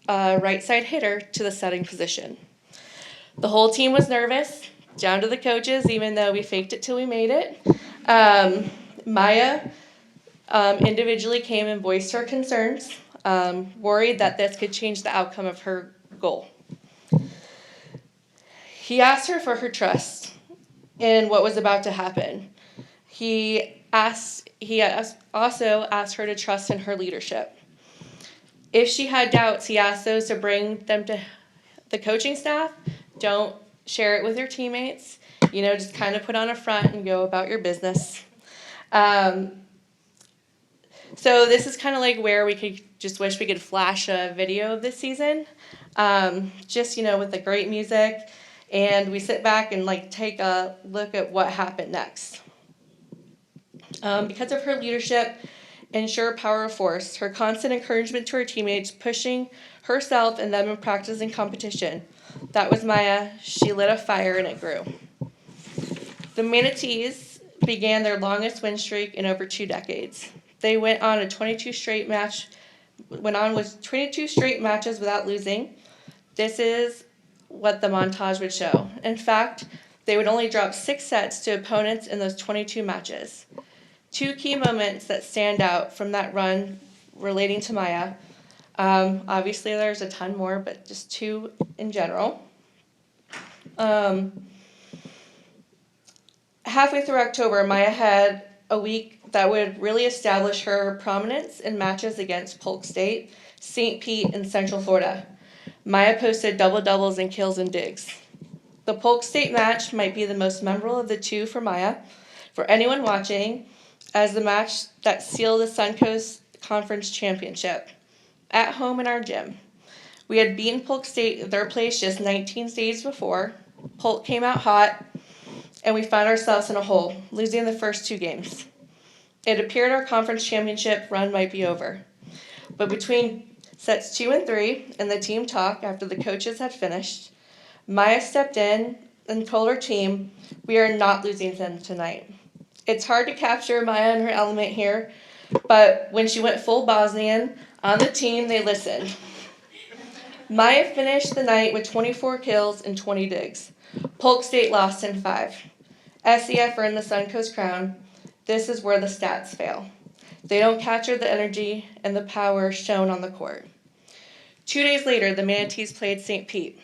right side hitter to the setting position. The whole team was nervous, down to the coaches, even though we faked it till we made it. Maya individually came and voiced her concerns, worried that this could change the outcome of her goal. He asked her for her trust in what was about to happen. He also asked her to trust in her leadership. If she had doubts, he asked those to bring them to the coaching staff. Don't share it with your teammates. Just kind of put on a front and go about your business. So this is kind of like where we could just wish we could flash a video of this season. With the great music. And we sit back and take a look at what happened next. Because of her leadership and sure power of force, her constant encouragement to her teammates, pushing herself and them in practice and competition. That was Maya. She lit a fire and it grew. The Manatees began their longest win streak in over 2 decades. They went on with 22 straight matches without losing. This is what the montage would show. In fact, they would only drop 6 sets to opponents in those 22 matches. 2 key moments that stand out from that run relating to Maya. Obviously, there's a ton more, but just 2 in general. Halfway through October, Maya had a week that would really establish her prominence in matches against Polk State, St. Pete, and Central Florida. Maya posted double-doubles in kills and digs. The Polk State match might be the most memorable of the 2 for Maya, for anyone watching, as the match that sealed the Suncoast Conference Championship. At home in our gym. We had beaten Polk State at their place just 19 days before. Polk came out hot, and we found ourselves in a hole, losing the first 2 games. It appeared our conference championship run might be over. But between sets 2 and 3 and the team talk after the coaches had finished, Maya stepped in and told her team, "We are not losing them tonight." It's hard to capture Maya in her element here, but when she went full Bosnian on the team, they listened. Maya finished the night with 24 kills and 20 digs. Polk State lost in 5. SEF earned the Suncoast crown. This is where the stats fail. They don't capture the energy and the power shown on the court. 2 days later, the Manatees played St. Pete.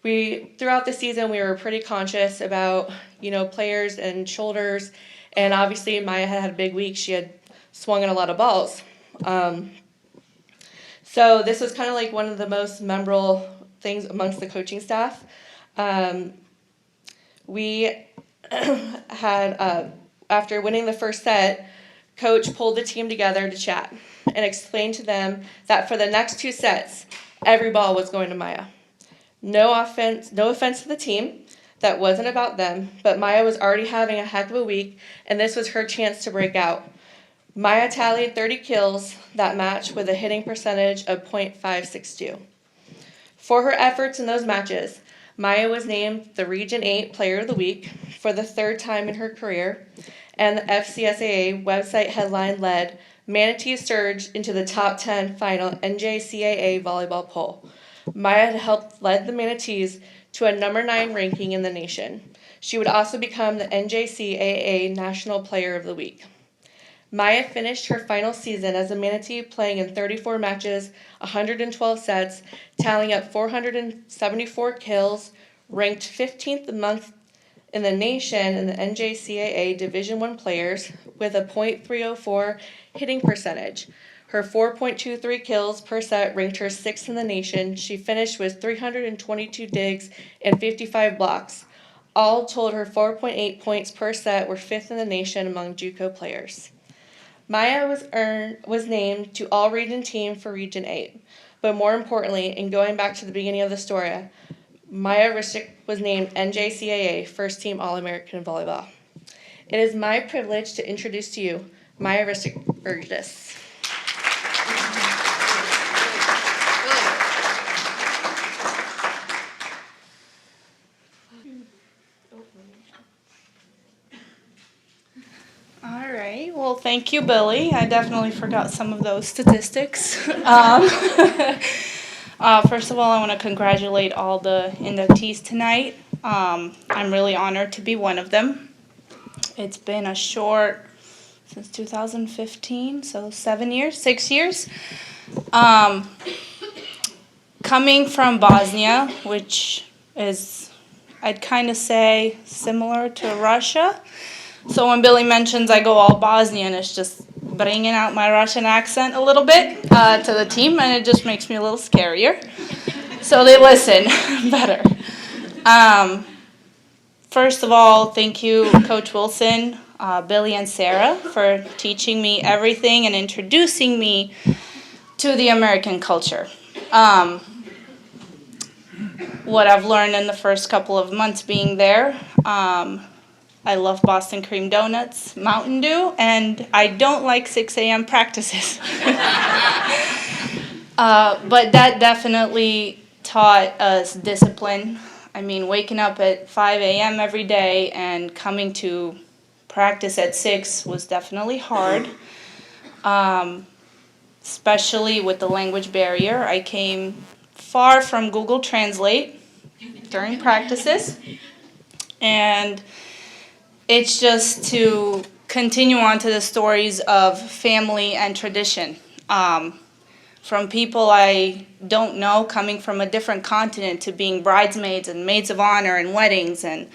Throughout the season, we were pretty conscious about, players and shoulders, and obviously Maya had a big week. She had swung in a lot of balls. So this was kind of like one of the most memorable things amongst the coaching staff. We had, after winning the first set, Coach pulled the team together to chat and explained to them that for the next 2 sets, every ball was going to Maya. No offense to the team. That wasn't about them, but Maya was already having a heck of a week, and this was her chance to break out. Maya tallied 30 kills that match with a hitting percentage of .562. For her efforts in those matches, Maya was named the Region 8 Player of the Week for the 3rd time in her career, and the FCSAA website headline led Manatees surged into the top 10 final NJCAA volleyball poll. Maya had helped lead the Manatees to a number 9 ranking in the nation. She would also become the NJCAA National Player of the Week. Maya finished her final season as a Manatee playing in 34 matches, 112 sets, tallying up 474 kills, ranked 15th in the nation in the NJCAA Division I players with a .304 hitting percentage. Her 4.23 kills per set ranked her 6th in the nation. She finished with 322 digs and 55 blocks. All told, her 4.8 points per set were 5th in the nation among JUCO players. Maya was named to All-Region Team for Region 8. But more importantly, and going back to the beginning of the story, Maya Ristich was named NJCAA First Team All-American in Volleyball. It is my privilege to introduce to you Maya Ristich Burgess. All right. Well, thank you, Billy. I definitely forgot some of those statistics. First of all, I want to congratulate all the inductees tonight. I'm really honored to be one of them. It's been a short, since 2015, so 6 years. Coming from Bosnia, which is, I'd kind of say, similar to Russia. So when Billy mentions I go all Bosnian, it's just bringing out my Russian accent a little bit to the team, and it just makes me a little scarier. So they listen better. First of all, thank you, Coach Wilson, Billy, and Sarah for teaching me everything and introducing me to the American culture. What I've learned in the first couple of months being there, I love Boston cream donuts, Mountain Dew, and I don't like 6 a.m. practices. But that definitely taught us discipline. I mean, waking up at 5 a.m. every day and coming to practice at 6 was definitely hard, especially with the language barrier. I came far from Google Translate during practices, and it's just to continue on to the stories of family and tradition. From people I don't know, coming from a different continent, to being bridesmaids and maids of honor and weddings and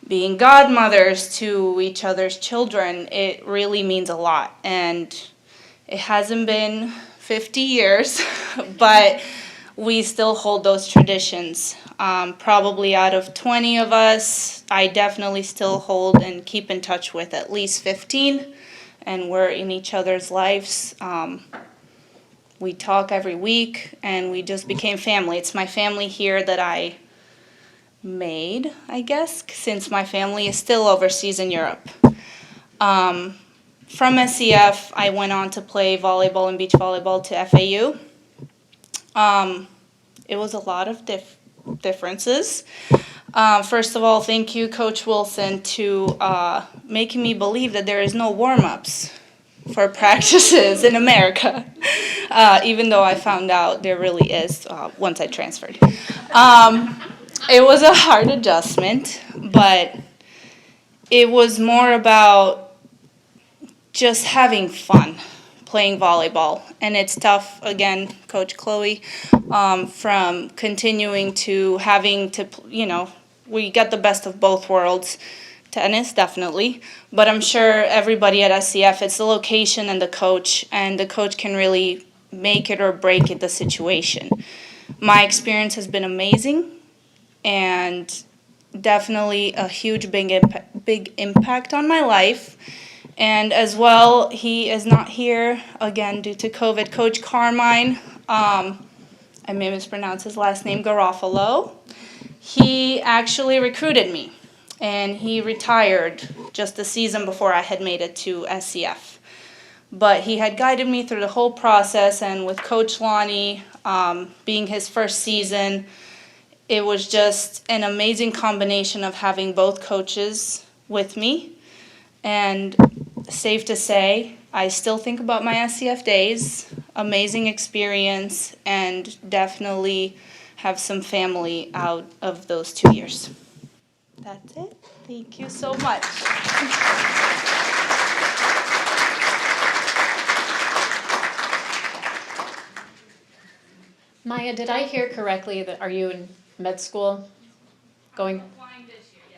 being godmothers to each other's children, it really means a lot. And it hasn't been 50 years, but we still hold those traditions. Probably out of 20 of us, I definitely still hold and keep in touch with at least 15, and we're in each other's lives. We talk every week, and we just became family. It's my family here that I made, I guess, since my family is still overseas in Europe. from SCF, I went on to play volleyball and beach volleyball to FAU. It was a lot of differences. First of all, thank you, Coach Wilson, to making me believe that there is no warm-ups for practices in America, even though I found out there really is once I transferred. It was a hard adjustment, but it was more about just having fun playing volleyball. And it's tough, again, Coach Chloe, from continuing to having to, we got the best of both worlds. Tennis, definitely. But I'm sure everybody at SCF, it's the location and the coach can really make it or break it, the situation. My experience has been amazing and definitely a huge, big impact on my life. And as well, he is not here, again, due to COVID. Coach Carmine, I may mispronounce his last name, Garofalo, he actually recruited me. And he retired just the season before I had made it to SCF. But he had guided me through the whole process, and with Coach Lonnie being his first season, it was just an amazing combination of having both coaches with me. And safe to say, I still think about my SCF days, amazing experience, and definitely have some family out of those 2 years. That's it. Thank you so much. Maya, did I hear correctly that are you in med school?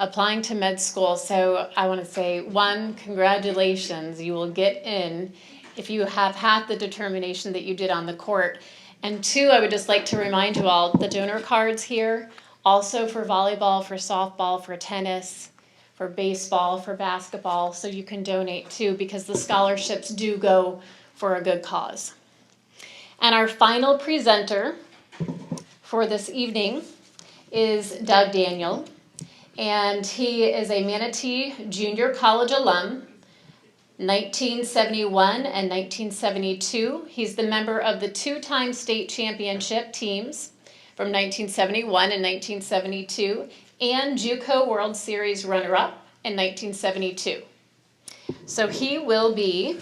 Applying to med school. So I want to say, one, congratulations. You will get in if you have had the determination that you did on the court. And two, I would just like to remind you all, the donor cards here, also for volleyball, for softball, for tennis, for baseball, for basketball, so you can donate too, because the scholarships do go for a good cause. And our final presenter for this evening is Doug Daniel, and he is a Manatee Junior College alum, 1971 and 1972. He's the member of the two-time state championship teams from 1971 and 1972, and JUCO World Series runner-up in 1972. So he will be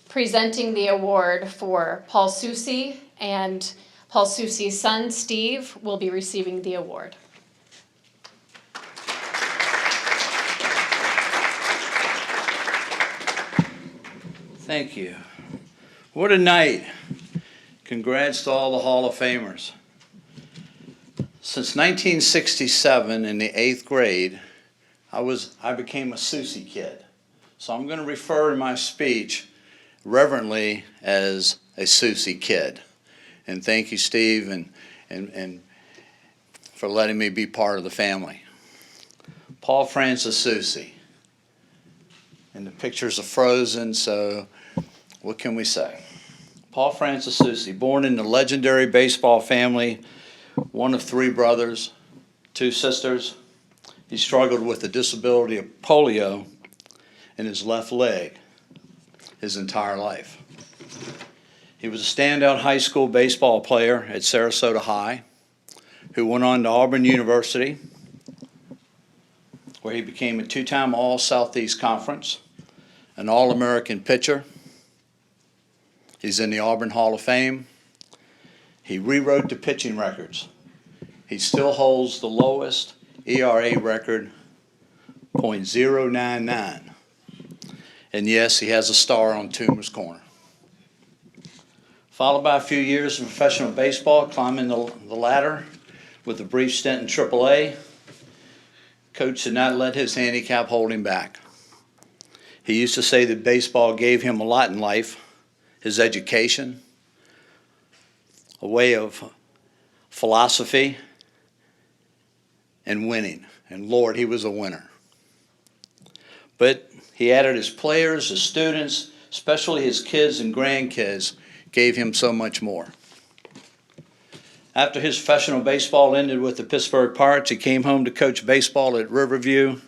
presenting the award for Paul Soucy, and Paul Soucy's son, Steve, will be receiving the award. Thank you. What a night. Congrats to all the Hall of Famers. Since 1967 in the 8th grade, I became a Soucy kid. So I'm going to refer in my speech reverently as a Soucy kid. And thank you, Steve, and for letting me be part of the family. Paul Francis Soucy. And the pictures are frozen, so what can we say? Paul Francis Soucy, born in the legendary baseball family, one of 3 brothers, 2 sisters. He struggled with the disability of polio in his left leg his entire life. He was a standout high school baseball player at Sarasota High, who went on to Auburn University, where he became a 2-time All-Southeast Conference, an All-American pitcher. He's in the Auburn Hall of Fame. He rewrote the pitching records. He still holds the lowest ERA record, .099. And yes, he has a star on Toomer's Corner. Followed by a few years of professional baseball, climbing the ladder with a brief stint in AAA. Coach did not let his handicap hold him back. He used to say that baseball gave him a lot in life, his education, a way of philosophy, and winning. And Lord, he was a winner. But he added his players, his students, especially his kids and grandkids, gave him so much more. After his professional baseball ended with the Pittsburgh Pirates, he came home to coach baseball at Riverview,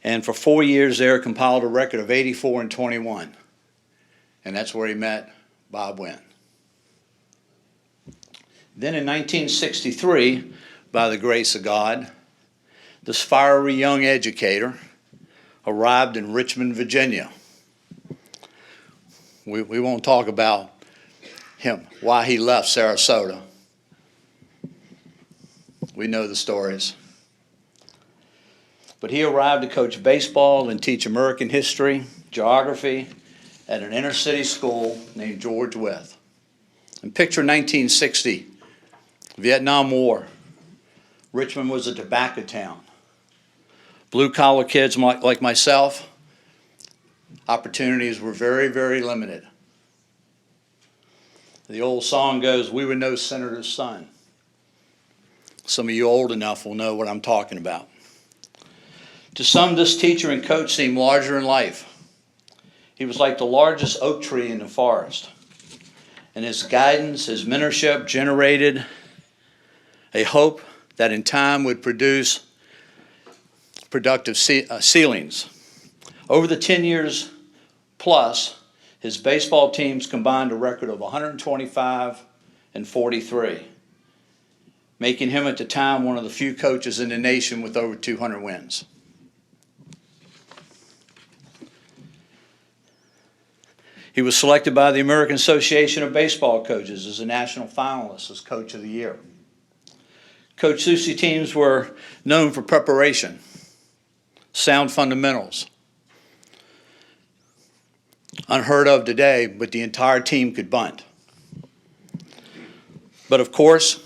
And for 4 years there, compiled a record of 84-21. And that's where he met Bob Wynn. Then in 1963, by the grace of God, this fiery young educator arrived in Richmond, Virginia. We won't talk about him, why he left Sarasota. We know the stories. But he arrived to coach baseball and teach American history, geography at an inner city school named George Wythe. And picture 1960, Vietnam War. Richmond was a tobacco town. Blue-collar kids like myself, opportunities were very, very limited. The old song goes, "We were no senator's son." Some of you old enough will know what I'm talking about. To some, this teacher and coach seemed larger in life. He was like the largest oak tree in the forest. And his guidance, his mentorship generated a hope that in time would produce productive ceilings. Over the 10 years plus, his baseball teams combined a record of 125-43, making him at the time one of the few coaches in the nation with over 200 wins. He was selected by the American Association of Baseball Coaches as a national finalist as Coach of the Year. Coach Soucy teams were known for preparation, sound fundamentals. Unheard of today, but the entire team could bunt. But of course,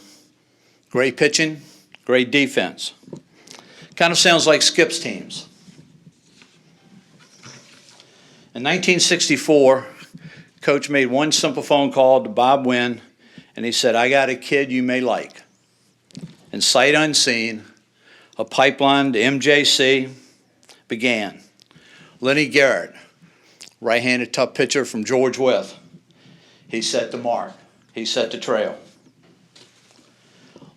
great pitching, great defense. Kind of sounds like Skip's teams. In 1964, Coach made one simple phone call to Bob Wynn, and he said, "I got a kid you may like." And sight unseen, a pipeline to MJC began. Lenny Garrett, right-handed tough pitcher from George Wythe. He set the mark. He set the trail.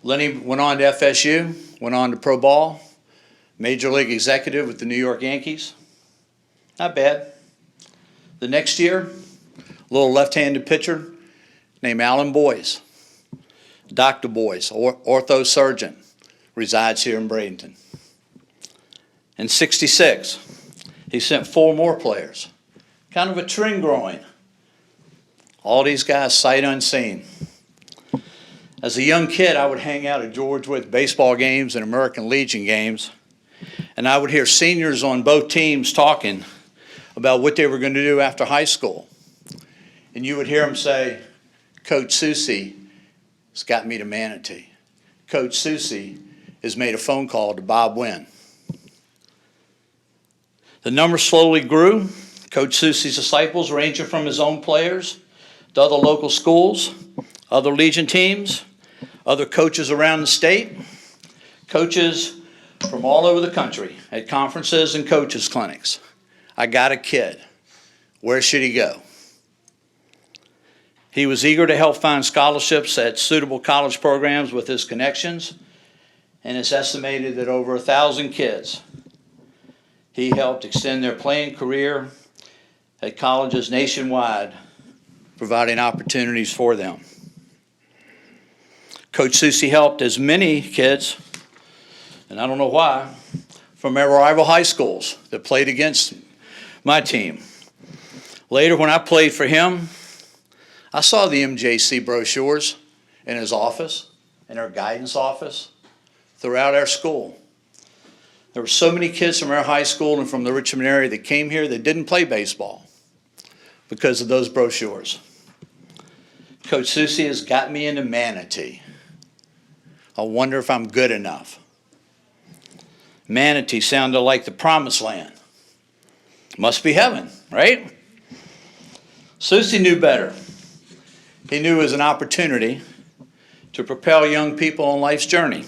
Lenny went on to FSU, went on to pro ball, major league executive with the New York Yankees. Not bad. The next year, a little left-handed pitcher named Alan Boyce, Dr. Boyce, orthosurgeon, resides here in Bradenton. In '66, he sent 4 more players. Kind of a trend growing. All these guys sight unseen. As a young kid, I would hang out at George Wythe baseball games and American Legion games, and I would hear seniors on both teams talking about what they were going to do after high school. And you would hear them say, "Coach Soucy has got me to Manatee. Coach Soucy has made a phone call to Bob Wynn." The number slowly grew. Coach Soucy's disciples, ranging from his own players to other local schools, other Legion teams, other coaches around the state, coaches from all over the country at conferences and coaches clinics. "I got a kid. Where should he go?" He was eager to help find scholarships at suitable college programs with his connections, and it's estimated that over 1,000 kids he helped extend their playing career at colleges nationwide, providing opportunities for them. Coach Soucy helped as many kids, and I don't know why, from our rival high schools that played against my team. Later, when I played for him, I saw the MJC brochures in his office, in our guidance office, throughout our school. There were so many kids from our high school and from the Richmond area that came here that didn't play baseball because of those brochures. Coach Soucy has got me into Manatee. I wonder if I'm good enough. Manatee sounded like the promised land. Must be heaven, right? Soucy knew better. He knew it was an opportunity to propel young people on life's journey.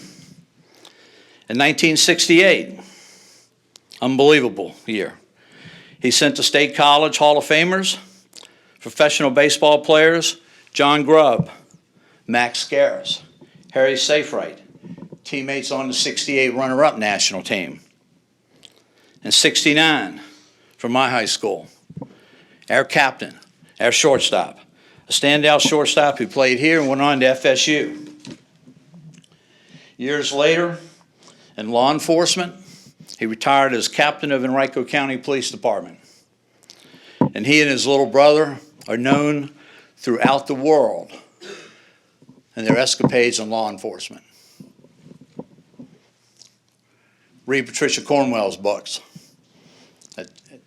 In 1968, unbelievable year, he sent to State College Hall of Famers, professional baseball players, John Grubb, Max Scaris, Harry Safewright, teammates on the '68 runner-up national team. and 69 from my high school. Our captain, our shortstop, a standout shortstop who played here and went on to FSU. Years later, in law enforcement, he retired as captain of Henrico County Police Department. And he and his little brother are known throughout the world in their escapades in law enforcement. Read Patricia Cornwell's books.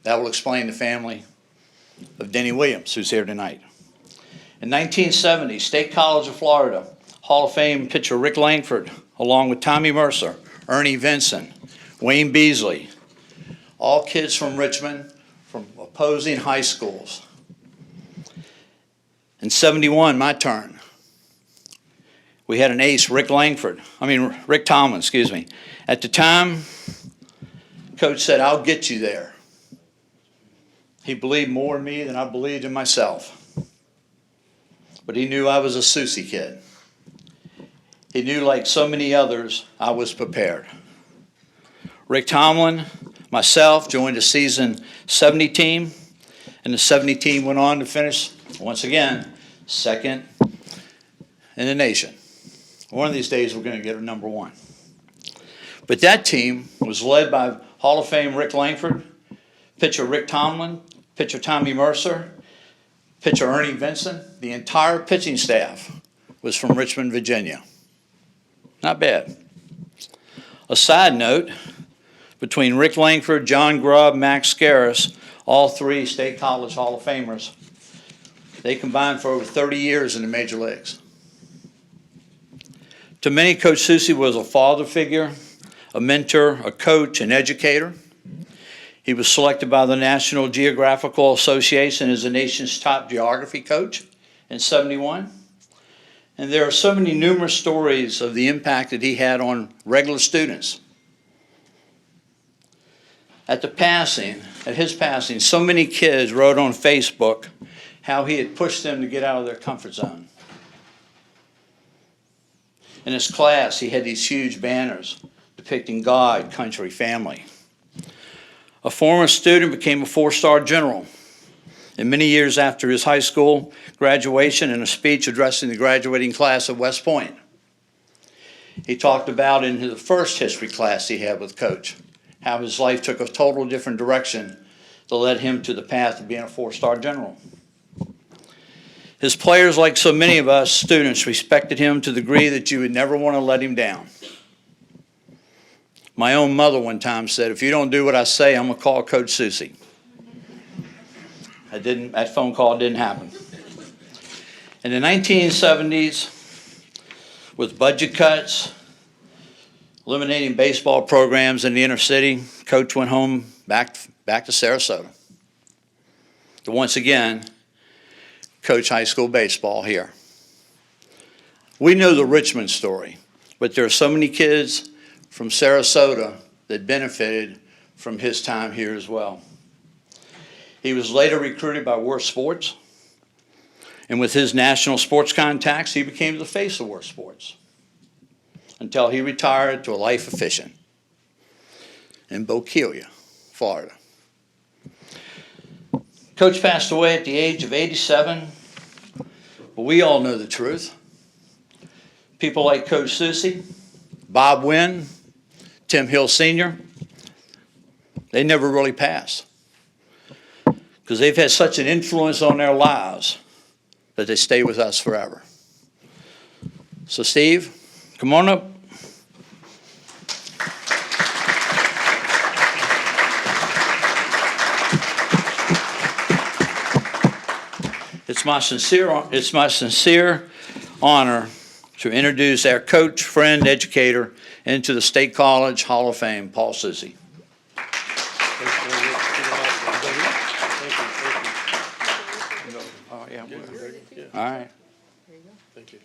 That will explain the family of Denny Williams, who's here tonight. In 1970, State College of Florida, Hall of Fame pitcher Rick Langford, along with Tommy Mercer, Ernie Vincent, Wayne Beasley, all kids from Richmond, from opposing high schools. In 71, my turn. We had an ace, Rick Tomlin, excuse me. At the time, Coach said, "I'll get you there." He believed more in me than I believed in myself. But he knew I was a Soucy kid. He knew, like so many others, I was prepared. Rick Tomlin, myself, joined the season 70 team, and the 70 team went on to finish, once again, second in the nation. One of these days we're going to get a number one. But that team was led by Hall of Fame Rick Langford, pitcher Rick Tomlin, pitcher Tommy Mercer, pitcher Ernie Vincent. The entire pitching staff was from Richmond, Virginia. Not bad. A side note, between Rick Langford, John Grubb, Max Scaris, all three State College Hall of Famers, they combined for over 30 years in the major leagues. To many, Coach Soucy was a father figure, a mentor, a coach, an educator. He was selected by the National Geographical Association as the nation's top geography coach in '71. And there are so many numerous stories of the impact that he had on regular students. At his passing, so many kids wrote on Facebook how he had pushed them to get out of their comfort zone. In his class, he had these huge banners depicting God, country, family. A former student became a four-star general. And many years after his high school graduation, in a speech addressing the graduating class of West Point, he talked about in his first history class he had with Coach, how his life took a total different direction that led him to the path of being a four-star general. His players, like so many of us students, respected him to the degree that you would never want to let him down. My own mother one time said, "If you don't do what I say, I'm going to call Coach Soucy." That phone call didn't happen. In the 1970s, with budget cuts, eliminating baseball programs in the inner city, Coach went home back to Sarasota to once again coach high school baseball here. We know the Richmond story, but there are so many kids from Sarasota that benefited from his time here as well. He was later recruited by Worth Sports, and with his national sports contacts, he became the face of Worth Sports until he retired to a life of fishing in Bokeelia, Florida. Coach passed away at the age of 87, but we all know the truth. People like Coach Soucy, Bob Wynn, Tim Hill Sr., they never really passed because they've had such an influence on their lives that they stay with us forever. So Steve, come on up. It's my sincere honor to introduce our coach, friend, educator into the State College Hall of Fame, Paul Soucy. All right. Thank you.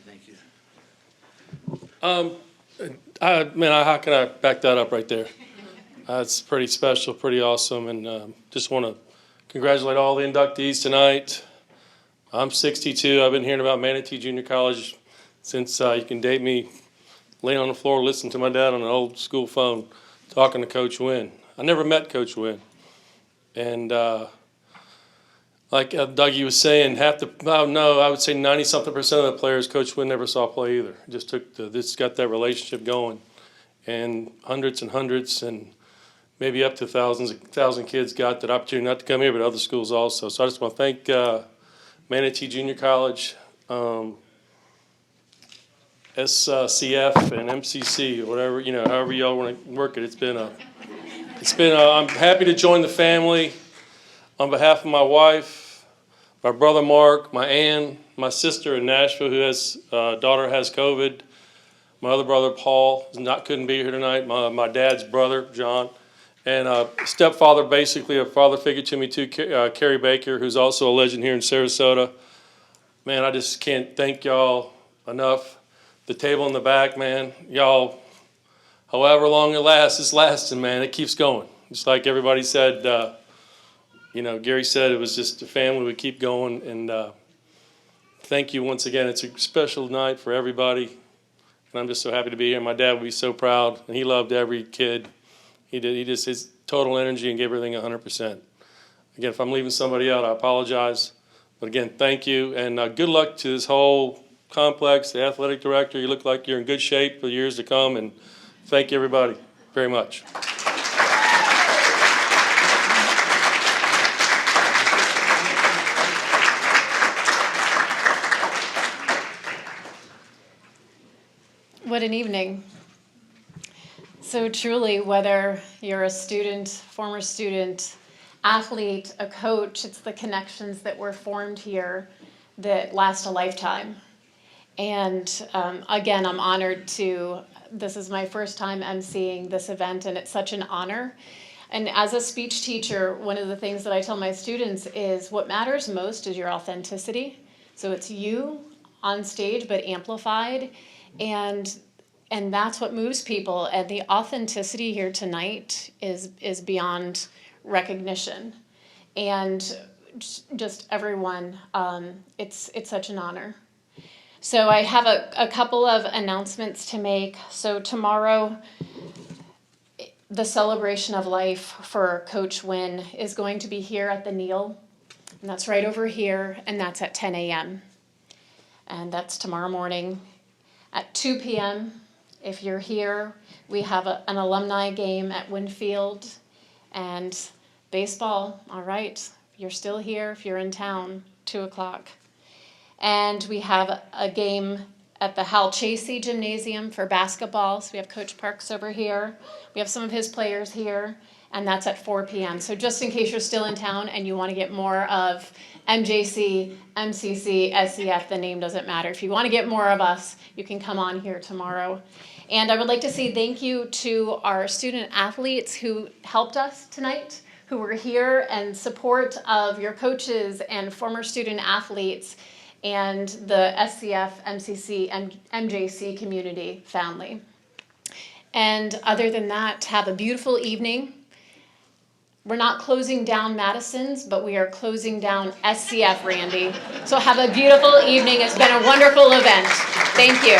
Thank you. How can I back that up right there? It's pretty special, pretty awesome, and just want to congratulate all the inductees tonight. I'm 62. I've been hearing about Manatee Junior College since you can date me, laying on the floor listening to my dad on an old school phone talking to Coach Wynn. I never met Coach Wynn. And like Dougie was saying, I would say 90-something% of the players Coach Wynn never saw play either. Just got that relationship going. And hundreds and maybe up to thousand kids got that opportunity not to come here, but other schools also. So I just want to thank Manatee Junior College, SCF and MCC, whatever, however y'all want to work it. I'm happy to join the family on behalf of my wife, my brother Mark, my aunt, my sister in Nashville who has daughter has COVID, my other brother Paul couldn't be here tonight, my dad's brother John, and stepfather, basically a father figure to me too, Kerry Baker, who's also a legend here in Sarasota. Man, I just can't thank y'all enough. The table in the back, man, y'all, however long it lasts, it's lasting, man. It keeps going. Just like everybody said, Gary said, it was just a family. We keep going, and thank you once again. It's a special night for everybody, and I'm just so happy to be here. My dad would be so proud, and he loved every kid. He did. He just his total energy and gave everything 100%. Again, if I'm leaving somebody out, I apologize. But again, thank you, and good luck to this whole complex, the athletic director. You look like you're in good shape for years to come, and thank you, everybody, very much. What an evening. So truly, whether you're a student, former student, athlete, a coach, it's the connections that were formed here that last a lifetime. And again, I'm honored this is my first time emceeing this event, and it's such an honor. And as a speech teacher, one of the things that I tell my students is what matters most is your authenticity. So it's you on stage, but amplified. And that's what moves people. And the authenticity here tonight is beyond recognition. And just everyone, it's such an honor. So I have a couple of announcements to make. So tomorrow, the celebration of life for Coach Wynn is going to be here at the Neal. And that's right over here, and that's at 10 a.m. And that's tomorrow morning. At 2 p.m., if you're here, we have an alumni game at Winfield. And baseball, all right, if you're still here, if you're in town, 2 o'clock. And we have a game at the Hal Chasey Gymnasium for basketball. So we have Coach Parks over here. We have some of his players here, and that's at 4 p.m. So just in case you're still in town and you want to get more of MJC, MCC, SCF, the name doesn't matter. If you want to get more of us, you can come on here tomorrow. And I would like to say thank you to our student athletes who helped us tonight, who were here in support of your coaches and former student athletes and the SCF, MCC, and MJC community family. And other than that, have a beautiful evening. We're not closing down Madison's, but we are closing down SCF, Randy. So have a beautiful evening. It's been a wonderful event. Thank you.